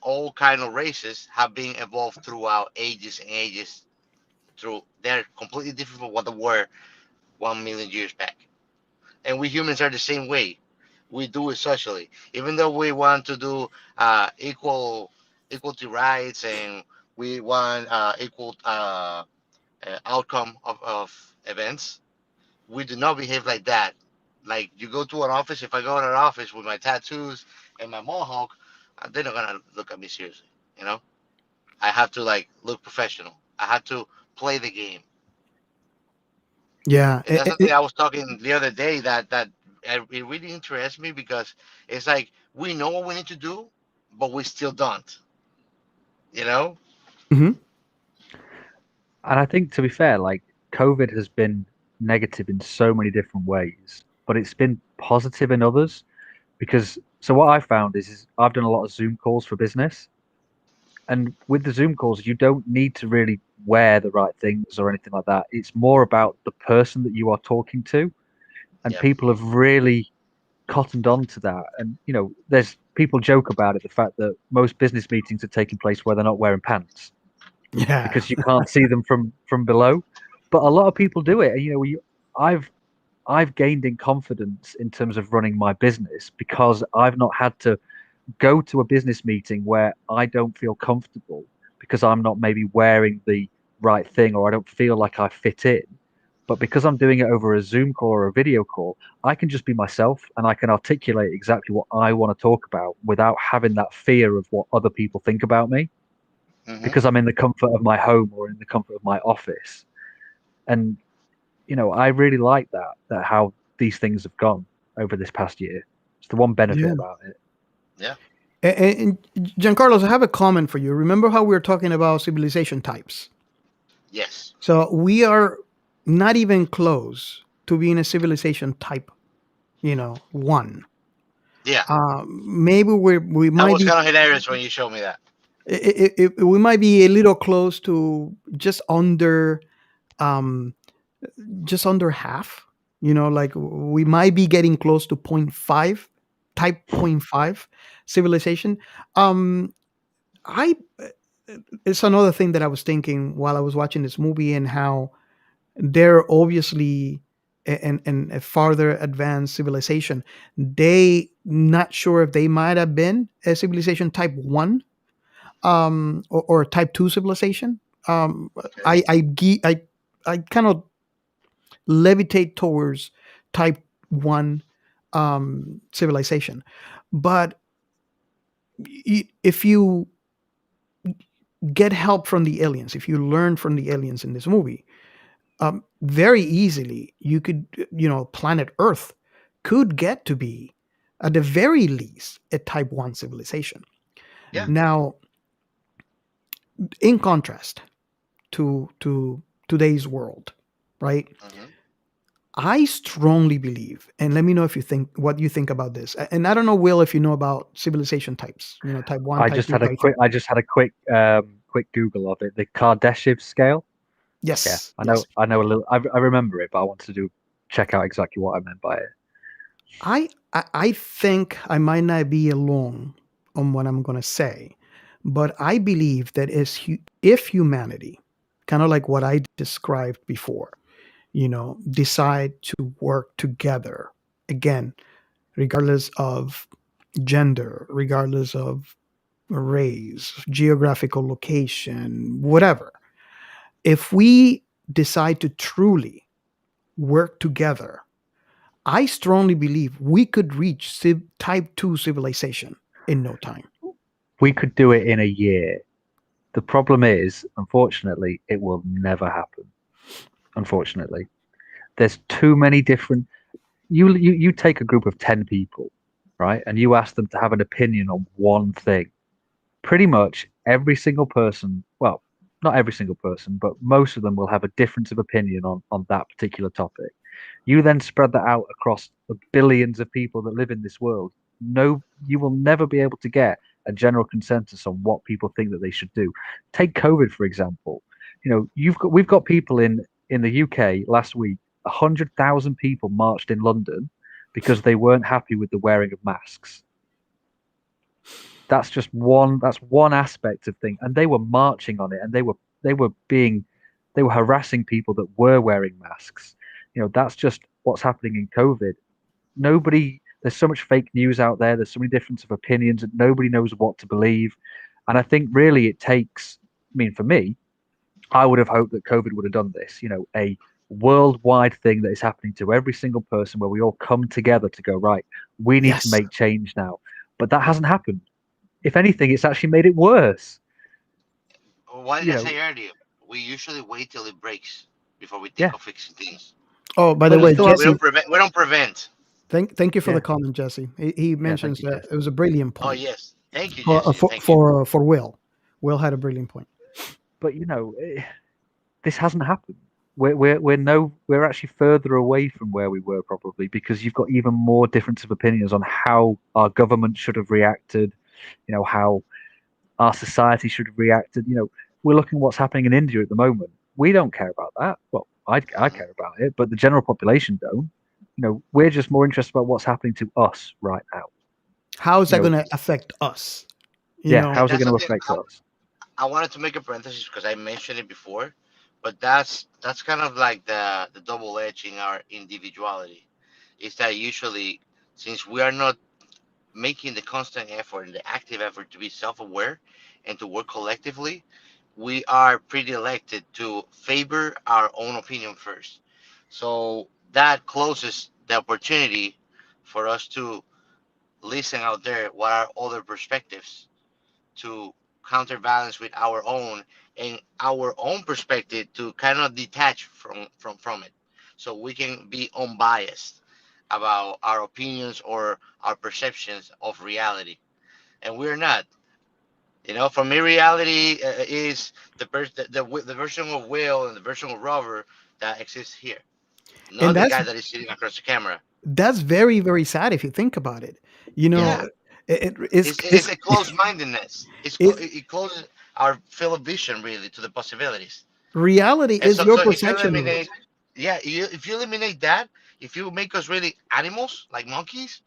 all kind of races have been evolved throughout ages and ages. Through they're completely different from what they were 1 million years back. And we humans are the same way. We do it socially, even though we want to do equality rights, and we want equal outcome of events. We do not behave like that. Like, you go to an office. If I go to an office with my tattoos and my mohawk, they're not gonna look at me seriously. You know, I have to like look professional. I have to play the game. Yeah, And that's something I was talking the other day, it really interests me, because it's like we know what we need to do, but we still don't. You know? mhm. And I think, to be fair, like COVID has been negative in so many different ways, but it's been positive in others. Because so what I found is I've done a lot of Zoom calls for business, and with the Zoom calls, you don't need to really wear the right things or anything like that. It's more about the person that you are talking to, and Yep. people have really cottoned on to that. And there's people joke about it, the fact that most business meetings are taking place where they're not wearing pants Yeah. because you can't see them from below. But a lot of people do it, and I've I've gained in confidence in terms of running my business because I've not had to go to a business meeting where I don't feel comfortable because I'm not maybe wearing the right thing or I don't feel like I fit in. But because I'm doing it over a Zoom call or a video call, I can just be myself and I can articulate exactly what I want to talk about without having that fear of what other people think about me Hmm. because I'm in the comfort of my home or in the comfort of my office. And I really like that how these things have gone over this past year. It's the one benefit Yeah. about it. Yeah. And Giancarlos, I have a comment for you. Remember how we were talking about civilization types? Yes. So we are not even close to being a civilization type, one. Yeah. Maybe we That might was be, kind of hilarious when you showed me that. we might be a little close to um just under half. Like we might be getting close to point 0.5, type point 0.5 civilization. um I It's another thing that I was thinking while I was watching this movie, and how they're obviously a farther advanced civilization. They not sure if they might have been a civilization type 1, or type 2 civilization. Okay. I kind of levitate towards type 1 civilization. But if you get help from the aliens, if you learn from the aliens in this movie, very easily you could, planet Earth could get to be, at the very least, a type 1 civilization. Yeah. Now, in contrast to today's world, right? Hmm. I strongly believe, and let me know if you think what you think about this. And I don't know, Will, if you know about civilization types. Type one, I type just two, had a type three. quick I just had a quick Google of it. The Kardashev scale. Yeah, Yes, I yes. know a little. I remember it, but I wanted to do check out exactly what I meant by it. I think I might not be alone on what I'm going to say, but I believe that if humanity, kind of like what I described before, decide to work together again, regardless of gender, regardless of race, geographical location, whatever. If we decide to truly work together, I strongly believe we could reach type 2 civilization in no time. We could do it in a year. The problem is, unfortunately, it will never happen. Unfortunately, there's too many different. You take a group of 10 people, right, and you ask them to have an opinion on one thing. Pretty much every single person, well, not every single person, but most of them will have a difference of opinion on that particular topic. You then spread that out across the billions of people that live in this world. No, you will never be able to get a general consensus on what people think that they should do. Take COVID, for example. We've got people in the UK last week. 100,000 people marched in London because they weren't happy with the wearing of masks. That's one aspect of thing, and they were marching on it, and they were harassing people that were wearing masks. That's just what's happening in COVID. There's so much fake news out there. There's so many difference of opinions, and nobody knows what to believe. And I think really it takes. I mean, for me, I would have hoped that COVID would have done this. A worldwide thing that is happening to every single person, where we all come together to go, right, we need to Yes. make change now. But that hasn't happened. If anything, it's actually made it worse. What did You I know, say earlier? We usually wait till it breaks before we think yeah. of fixing things. Oh, by the But it way, still We Jesse, don't prevent. We don't prevent. thank you for yeah, the comment, Jesse. He yeah. Thank mentions you, that it Jesse. was a brilliant Oh point yes, thank you, for Jesse. Thank you. for Will. Will had a brilliant point. But this hasn't happened. We're actually further away from where we were probably because you've got even more difference of opinions on how our government should have reacted. How our society should have reacted. We're looking at what's happening in India at the moment. We don't care about that. Well, I Mhm. care about it, but the general population don't. We're just more interested about what's happening to us right now. How is You that know, going to affect us? You yeah, know, how's it That's going the to thing. affect us? I wanted to make a parenthesis because I mentioned it before, but that's kind of like the double edge in our individuality. Is that usually, since we are not making the constant effort and the active effort to be self-aware and to work collectively, we are predilected to favor our own opinion first. So that closes the opportunity for us to listen out there what are other perspectives to counterbalance with our own and our own perspective to kind of detach from it so we can be unbiased about our opinions or our perceptions of reality, and we're not. For me, reality is the version of Will and the version of Robert that exists here, and not the guy that is sitting across the camera. that's very very sad if you think about it. You know, Yeah, it's it's a closed-mindedness. it It closes our field of vision really to the possibilities. reality And is so, your so if you perception of it. eliminate, yeah, if you eliminate that, if you make us really animals like monkeys,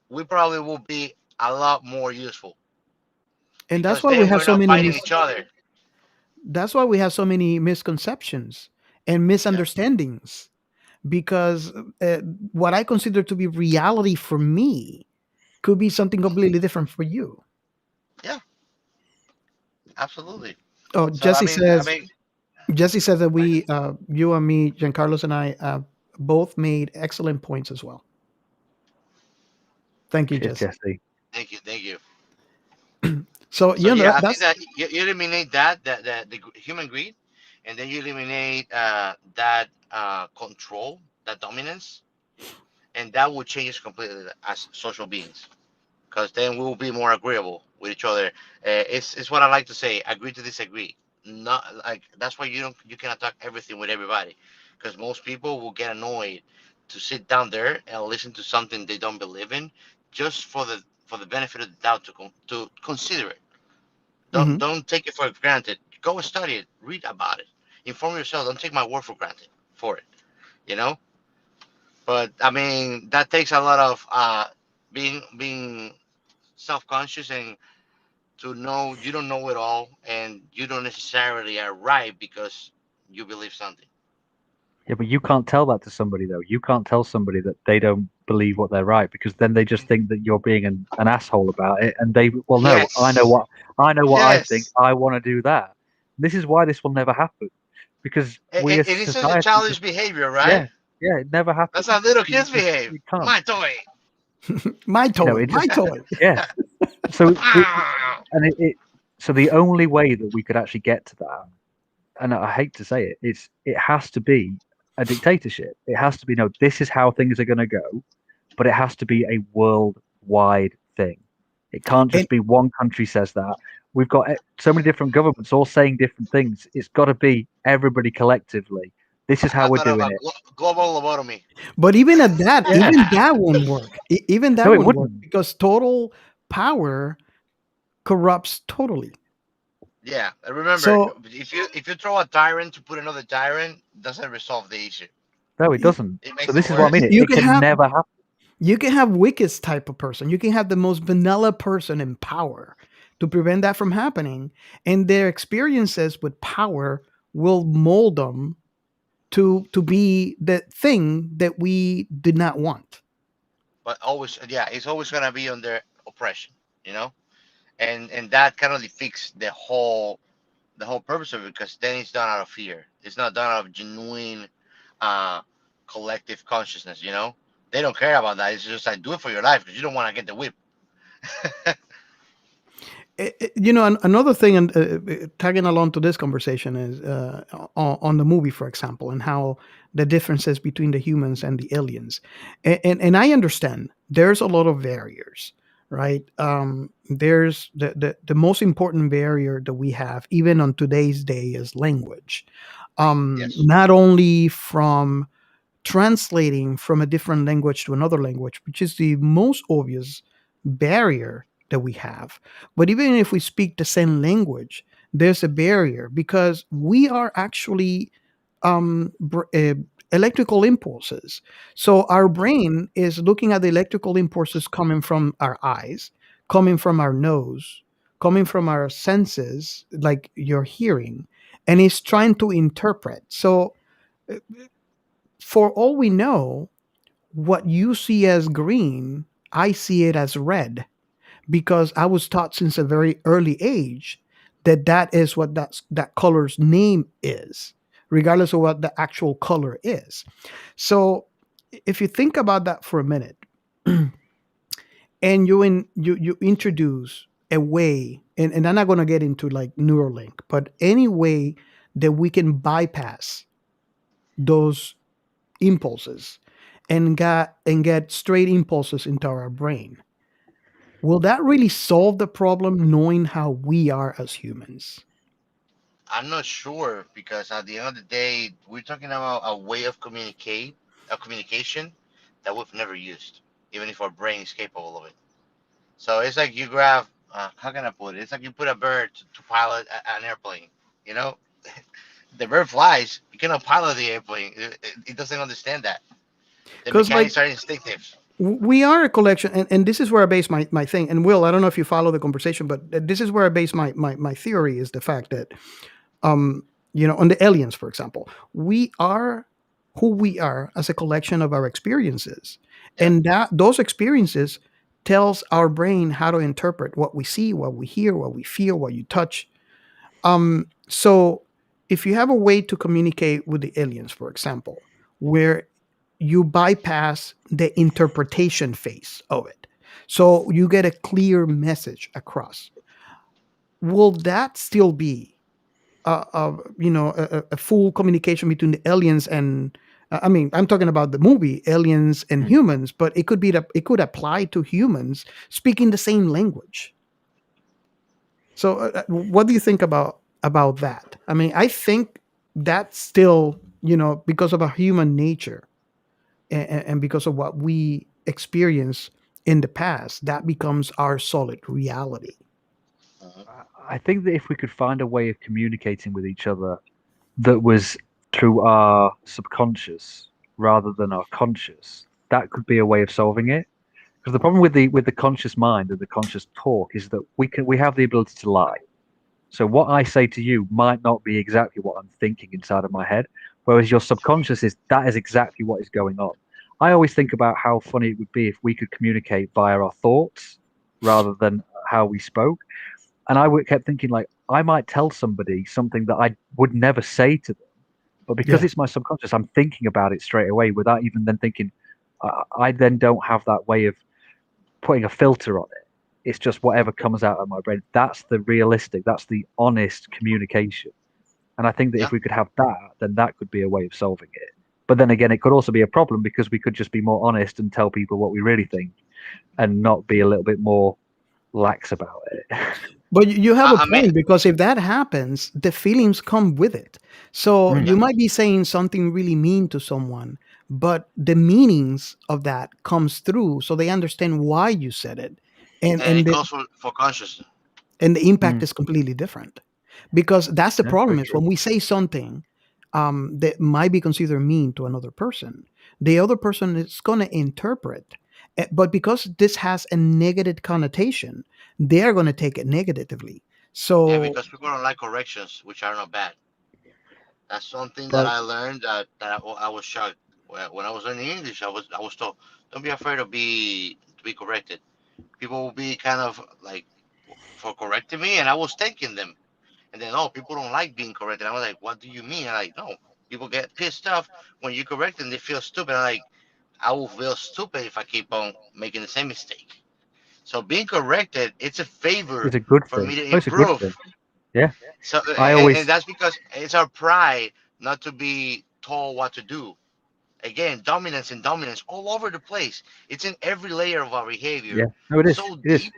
we probably will be a lot more useful And that's because why we then have we're so not many fighting each other. that's why we have so many misconceptions and Yeah, misunderstandings because what I consider to be reality for me could be something completely different for you. yeah, absolutely. Oh, So Jesse says that you and me, Giancarlos and I, both made excellent points as well. Thank you, Cheers, Jesse. Jesse. thank you. So So you know yeah, I think that's that you eliminate the human greed, and then you eliminate that control, that dominance, and that will change us completely as social beings. Because then we'll be more agreeable with each other. It's what I like to say: agree to disagree. Not like that's why you cannot talk everything with everybody, because most people will get annoyed to sit down there and listen to something they don't believe in, just for the benefit of the doubt to consider it. Hmm. Don't take it for granted. Go study it, read about it, inform yourself. Don't take my word for granted for it. You know. But I mean, that takes a lot of being self conscious and to know you don't know it all and you don't necessarily are right because you believe something. Yeah, but you can't tell that to somebody though. You can't tell somebody that they don't believe what they're right because then they just think that you're being an asshole about it, and they well no, Yes. I know what I think. Yes. I want to do that. This is why this will never happen because we as It is such a society just childish behavior, yeah right? yeah it never That's happens. how little You kids just behave. you can't. My toy. My You know toy, it my just toy. yeah. So Ah. it so the only way that we could actually get to that, and I hate to say it, it has to be a dictatorship. It has to be no, this is how things are going to go, but it has to be a worldwide thing. It can't And just be one country says that. We've got so many different governments all saying different things. It's got to be everybody collectively. This is how I we're thought of doing a it. global lobotomy. but even at that, Yeah. even that won't work. Even No, that it won't work wouldn't. because total power corrupts totally. Yeah, and remember, So if you throw a tyrant to put another tyrant, doesn't resolve the issue. No, it y- doesn't. It So makes it this is what I mean. worse. you It can can have never happen. wickedest type of person. You can have the most vanilla person in power to prevent that from happening, and their experiences with power will mold them to be the thing that we did not want. But always, yeah, it's always gonna be under oppression, you know, and that kind of defeats the whole purpose of it because then it's done out of fear. It's not done out of genuine uh, collective consciousness. You know, they don't care about that. It's just like do it for your life because you don't want to get the whip. Another thing, and tagging along to this conversation is on the movie, for example, and how the differences between the humans and the aliens. And I understand there's a lot of barriers, right? There's the most important barrier that we have, even on today's day, is language. Yes, Not only from translating from a different language to another language, which is the most obvious barrier that we have. But even if we speak the same language, there's a barrier because we are actually electrical impulses. So our brain is looking at the electrical impulses coming from our eyes, coming from our nose, coming from our senses, like your hearing, and it's trying to interpret. So, uh, for all we know, what you see as green, I see it as red because I was taught since a very early age that that is what that color's name is, regardless of what the actual color is. So if you think about that for a minute, and you introduce a way, and I'm not going to get into like Neuralink, but any way that we can bypass those impulses and get straight impulses into our brain. Will that really solve the problem knowing how we are as humans? I'm not sure because at the end of the day, we're talking about a way of communication that we've never used, even if our brain is capable of it. So it's like you grab, how can I put it? It's like you put a bird to pilot an airplane. You know, the bird flies. You cannot pilot the airplane. It doesn't understand that. The Because like mechanics are instinctive. we are a collection, and this is where I base my thing. And Will, I don't know if you follow the conversation, but this is where I base my theory is the fact that on the aliens, for example, we are who we are as a collection of our experiences, Yeah, and that those experiences tells our brain how to interpret what we see, what we hear, what we feel, what you touch. So if you have a way to communicate with the aliens, for example, where you bypass the interpretation phase of it, so you get a clear message across, will that still be a full communication between the aliens and I mean, I'm talking about the movie Aliens and Mm. Humans, but it could apply to humans speaking the same language. So, what do you think about that? I mean, I think. that's still, because of our human nature, and because of what we experience in the past, that becomes our solid reality. Mhm. I think that if we could find a way of communicating with each other that was through our subconscious rather than our conscious, that could be a way of solving it. Because the problem with the conscious mind and the conscious talk is that we have the ability to lie. So what I say to you might not be exactly what I'm thinking inside of my head, whereas your subconscious is that is exactly what is going on. I always think about how funny it would be if we could communicate via our thoughts rather than how we spoke. And kept thinking like I might tell somebody something that I would never say to them, but because Yeah, it's my subconscious, I'm thinking about it straight away without even then thinking. I then don't have that way of putting a filter on it. It's just whatever comes out of my brain. That's the realistic, that's the honest communication. And I think that Yeah. if we could have that, then that could be a way of solving it. But then again, it could also be a problem because we could just be more honest and tell people what we really think and not be a little bit more lax about it. but you have a I mean, point, because if that happens, the feelings come with it. So Mm. yeah. you might be saying something really mean to someone, but the meanings of that comes through, so they understand why you said it, and And and it the, goes for consciousness. and the impact Mm. is completely different. Because that's the Yeah, very problem, is true. when we say something that might be considered mean to another person, the other person is going to interpret, but because this has a negative connotation, they're going to take it negatively. Yeah, So because people don't like corrections, which are not bad. That's something that But I learned I was shocked when I was learning English. I was told, don't be afraid to be corrected. People will be kind of like for correcting me, and I was thanking them. And then, oh, people don't like being corrected. I was like, what do you mean? I'm like, no, people get pissed off when you correct them. They feel stupid. I'm like, I will feel stupid if I keep on making the same mistake. So being corrected, it's a favor it's a good for thing. me to Oh, it's a good improve. thing. Yeah. So, I and always, that's because it's our pride not to be told what to do. Again, dominance and dominance all over the place. It's in every layer of our behavior. yeah. No, it is. So It is. deep.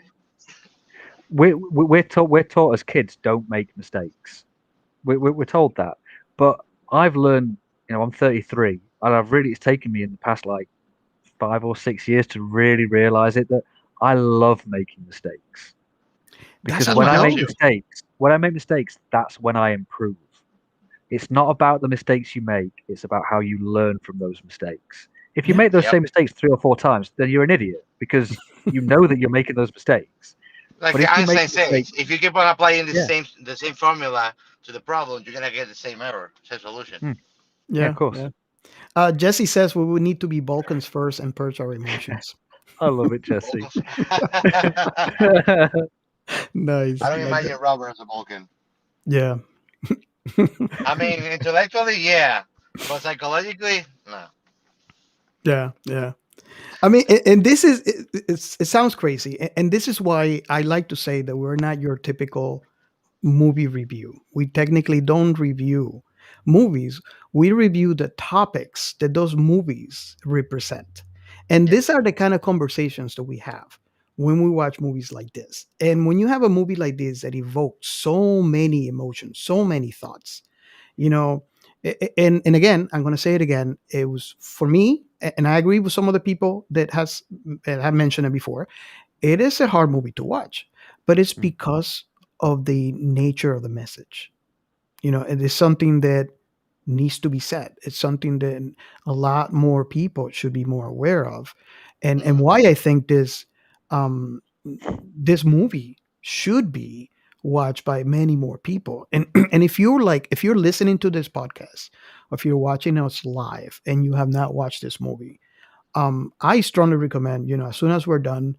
We're taught as kids don't make mistakes. We're told that. But I've learned, I'm 33, and it's taken me in the past like 5 or 6 years to really realize it that I love making mistakes that's because how That's you why I do grow. too. when I make mistakes, that's when I improve. It's not about the mistakes you make; it's about how you learn from those mistakes. If you Yeah, make those Yep. same mistakes 3 or 4 times, then you're an idiot because you know that you're making those mistakes. Like But if you make Einstein a mistake, says, if you keep on applying yeah, the same formula to the problem, you're gonna get the same error, same solution. mm, yeah, of yeah, course, yeah. Jesse says we would need to be Balkans first and purge our emotions. I love it, Jesse. Vulcans. I Nice, don't like that. imagine Robert as a Vulcan. Yeah. I mean, intellectually, yeah, but psychologically, no. Yeah, yeah. I mean, and this is it sounds crazy, and this is why I like to say that we're not your typical movie review. We technically don't review movies. We review the topics that those movies represent. And these Yes. are the kind of conversations that we have when we watch movies like this. And when you have a movie like this that evokes so many emotions, so many thoughts, you know, and again, I'm going to say it again. It was for me, and I agree with some of the people that have mentioned it before. It is a hard movie to watch, but it's Mm. because of the nature of the message. It is something that needs to be said. It's something that a lot more people should be more aware of, and Hmm. why I think this movie should be watched by many more people. And if you're listening to this podcast, or if you're watching us live and you have not watched this movie, I strongly recommend, as soon as we're done,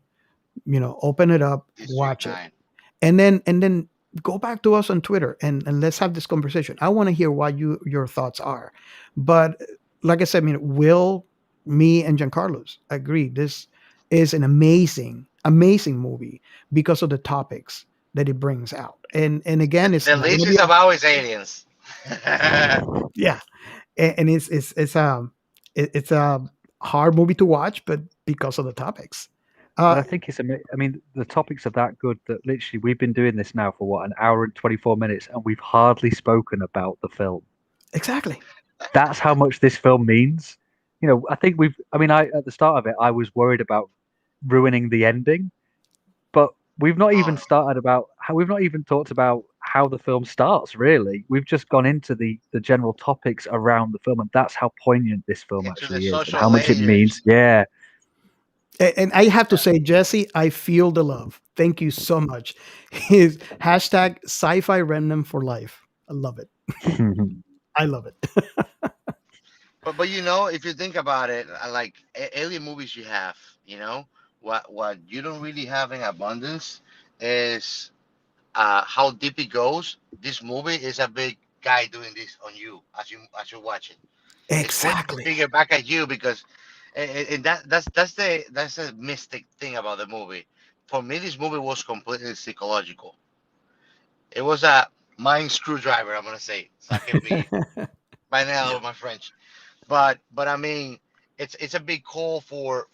open it up, District watch it, 9. and then go back to us on Twitter, and let's have this conversation. I want to hear what your thoughts are. But like I said, Will, me, and Giancarlo's agree this is an amazing, amazing movie because of the topics that it brings out. And again, it's The not going to least be is about is aliens. yeah, and it's a hard movie to watch, but because of the topics. But Uh, I think I mean, the topics are that good that literally we've been doing this now for what, an hour and 24 minutes, and we've hardly spoken about the film. Exactly. That's how much this film means. I think I at the start of it, I was worried about ruining the ending, but we've not Oh even no. started about how we've not even talked about how the film starts, really. We've just gone into the general topics around the film, and that's how poignant this film Into the actually is and social how much it means. layers. Yeah. And I have to Yeah. say, Jesse, I feel the love. Thank you so much. His hashtag sci-fi remnant for life. I love it. I love it. But if you think about it, like alien movies, you have what you don't really have in abundance is how deep it goes. This movie is a big guy doing this on you as you're watching. It's pointing the Exactly. finger back at you because, and that's the mystic thing about the movie. For me, this movie was completely psychological. It was a mind screwdriver. I'm gonna say so I can be by now with my French. But I mean, it's a big call for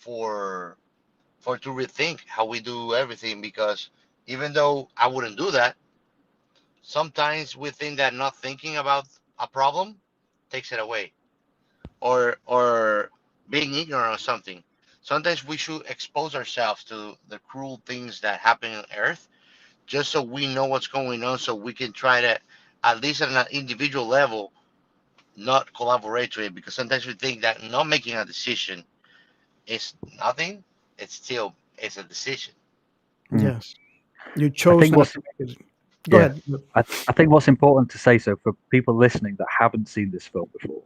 to rethink how we do everything because even though I wouldn't do that, sometimes we think that not thinking about a problem takes it away, or being ignorant of something. Sometimes we should expose ourselves to the cruel things that happen on Earth, just so we know what's going on, so we can try to, at least at an individual level, not collaborate to it. Because sometimes we think that not making a decision is nothing. It's a decision. Mm. Yes. You I chose think not what's to make it. Go Yeah, ahead. I think what's important to say, so for people listening that haven't seen this film before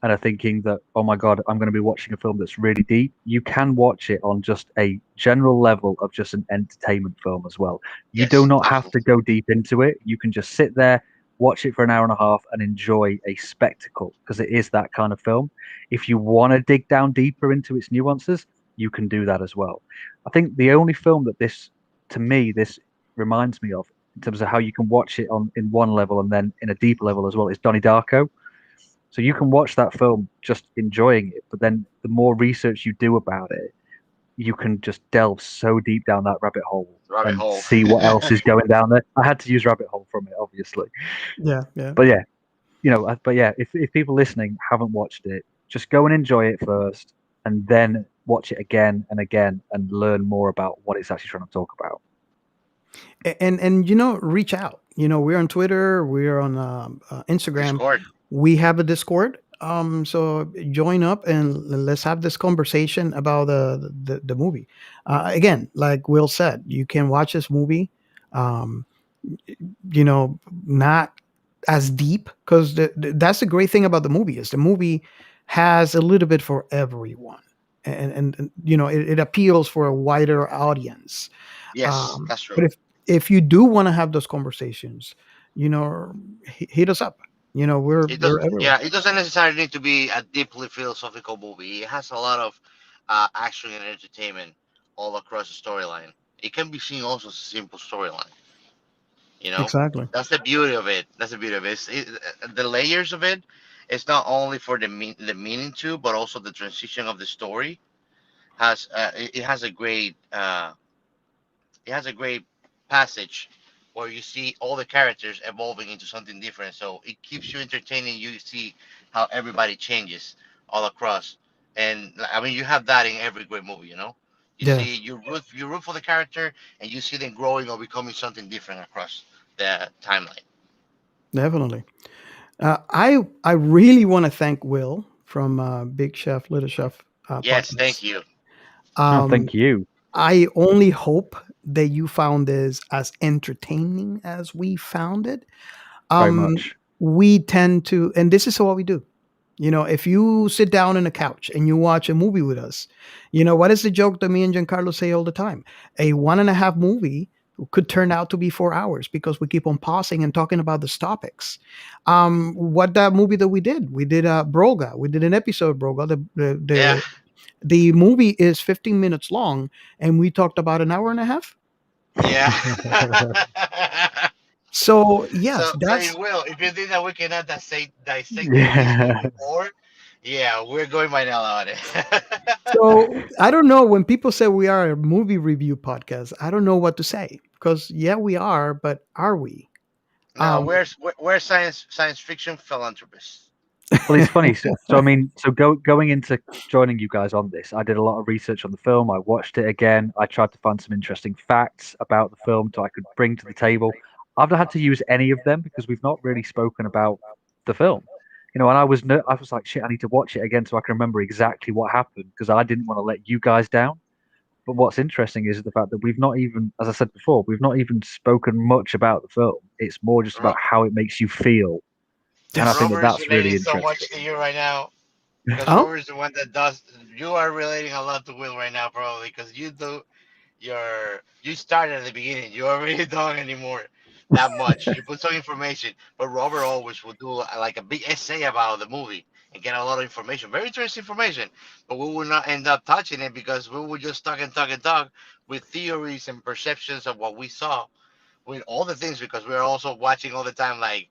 and are thinking that, oh my God, I'm going to be watching a film that's really deep, you can watch it on just a general level of just an entertainment film as well. You do Yes, not have to absolutely. go deep into it. You can just sit there, watch it for an hour and a half, and enjoy a spectacle because it is that kind of film. If you want to dig down deeper into its nuances, you can do that as well. I think the only film that to me, this reminds me of in terms of how you can watch it on in one level and then in a deeper level as well is Donnie Darko. So you can watch that film just enjoying it, but then the more research you do about it, you can just delve so deep down that rabbit hole Rabbit and hole. see what else is going down there. I had to use rabbit hole from it, obviously, Yeah, yeah. but yeah, but yeah, if people listening haven't watched it, just go and enjoy it first, and then watch it again and again and learn more about what it's actually trying to talk about. And reach out. We're on Twitter, we're on Instagram, Discord. we have a Discord. So join up and let's have this conversation about the movie. Again, like Will said, you can watch this movie, um, not as deep, because that's the great thing about the movie is the movie has a little bit for everyone, and it appeals for a wider audience. Yes, that's true. But if you do want to have those conversations, you know, hit us up. We're It does. we're everywhere. Yeah, it doesn't necessarily need to be a deeply philosophical movie. It has a lot of action and entertainment all across the storyline. It can be seen also as a simple storyline. You know, Exactly. that's the beauty of it. That's the beauty of it. The layers of it. It's not only for the meaning too, but also the transition of the story has it has a great it has a great passage where you see all the characters evolving into something different. So it keeps you entertaining. You see how everybody changes all across, and I mean you have that in every great movie. You see Yes, you root for the character, and you see them growing or becoming something different across the timeline. definitely. I really want to thank Will from Big Chef Little Chef Yes, thank podcast. you. No, Um, thank you I only hope that you found this as entertaining as we found it. very um much. we tend to, and this is what we do. If you sit down on a couch and you watch a movie with us, what is the joke that me and Giancarlo say all the time? A one and a half movie could turn out to be 4 hours because we keep on pausing and talking about this topics. What that movie that we did Broga, we did an episode Broga. Yeah, The movie is 15 minutes long and we talked about an hour and a half. yeah. So yes, So that's it will. If you think that we cannot dissect this Yeah. movie more, yeah, we're going by now on it. so I don't know, when people say we are a movie review podcast, I don't know what to say, because yeah, we are, but are we? No, Um, we're science fiction philanthropists. Well, it's funny. So I mean, going into joining you guys on this, I did a lot of research on the film. I watched it again. I tried to find some interesting facts about the film so I could bring to the table. I've not had to use any of them because we've not really spoken about the film. And I was like, shit, I need to watch it again so I can remember exactly what happened because I didn't want to let you guys down. But what's interesting is the fact that we've not even, as I said before, we've not even spoken much about the film. It's more just about Ro- how it makes you feel, and I think Yes. that Robert is that's really relating so interesting. much to you right now because Oh, Robert is the one that does. You are relating a lot to Will right now, probably because you do you started at the beginning. You already don't anymore that much. You put some information, but Robert always would do like a big essay about the movie and get a lot of information, very interesting information. But we will not end up touching it because we will just talk and talk and talk with theories and perceptions of what we saw with all the things because we're also watching all the time like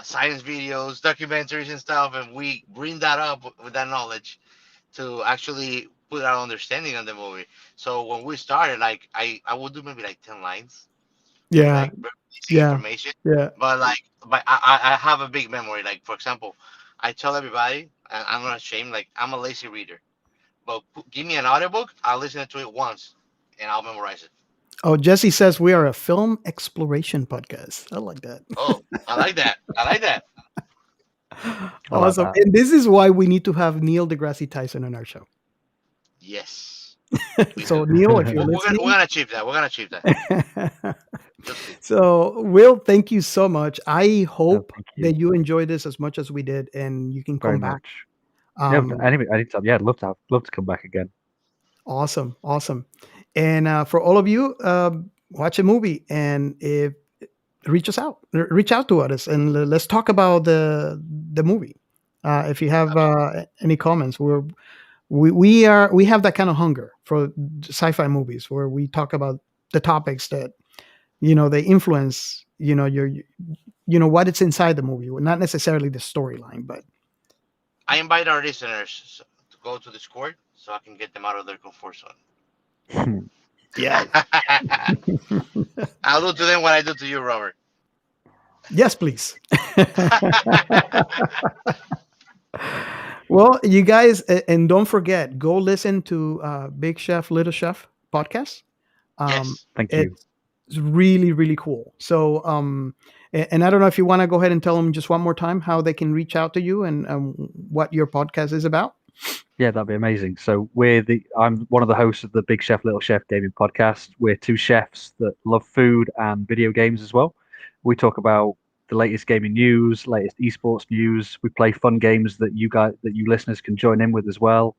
science videos, documentaries and stuff, and we bring that up with that knowledge to actually put our understanding on the movie. So when we started, like I would do maybe like 10 lines with yeah, like very basic yeah, information, yeah. but I have a big memory. Like for example, I tell everybody, and I'm not ashamed. Like I'm a lazy reader, but give me an audiobook, I'll listen to it once, and I'll memorize it. Oh, Jesse says we are a film exploration podcast. I like that. Oh, I like that. I like that. I like Awesome. that. And this is why we need to have Neil deGrasse Tyson on our show. Yes, we So, do. Neil, if you're We're listening, gonna achieve that. We're gonna achieve that. You'll see. so Will, thank you so much. I No, hope thank you that you enjoyed this as much as we did, and you can very come back. much. Yeah, Um, anytime. Yeah, I'd love to come back again. awesome, awesome. And for all of you, watch a movie, and if reach us out, reach out to us, and let's talk about the movie. If you have any comments, we have that kind of hunger for sci-fi movies where we talk about the topics that they influence your what it's inside the movie, not necessarily the storyline, but I invite our listeners to go to Discord so I can get them out of their comfort zone. yeah. I'll do to them what I do to you, Robert. Yes, please. Well, you guys, and don't forget, go listen to Big Chef Little Chef podcast. um Yes. Thank you. it's really really cool. So and I don't know if you want to go ahead and tell them just one more time how they can reach out to you and what your podcast is about. Yeah, that'd be amazing. So I'm one of the hosts of the Big Chef Little Chef gaming podcast. We're two chefs that love food and video games as well. We talk about the latest gaming news, latest esports news. We play fun games that you listeners can join in with as well.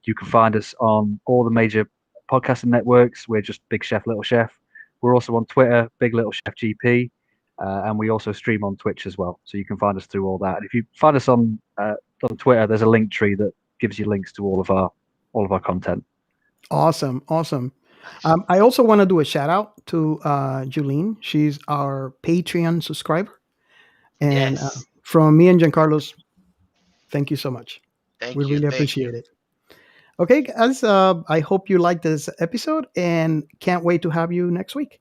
You can find us on all the major podcasting networks. We're just Big Chef Little Chef. We're also on Twitter, Big Little Chef GP, and we also stream on Twitch as well. So you can find us through all that. And if you find us on Twitter, there's a link tree that gives you links to all of our content. Awesome, awesome. Nice. I also want to do a shout out to Julene. She's our Patreon subscriber, and Yes. from me and Giancarlo's, thank you so much. We Thank you. really Thank you. appreciate it. Okay, guys, I hope you liked this episode and can't wait to have you next week.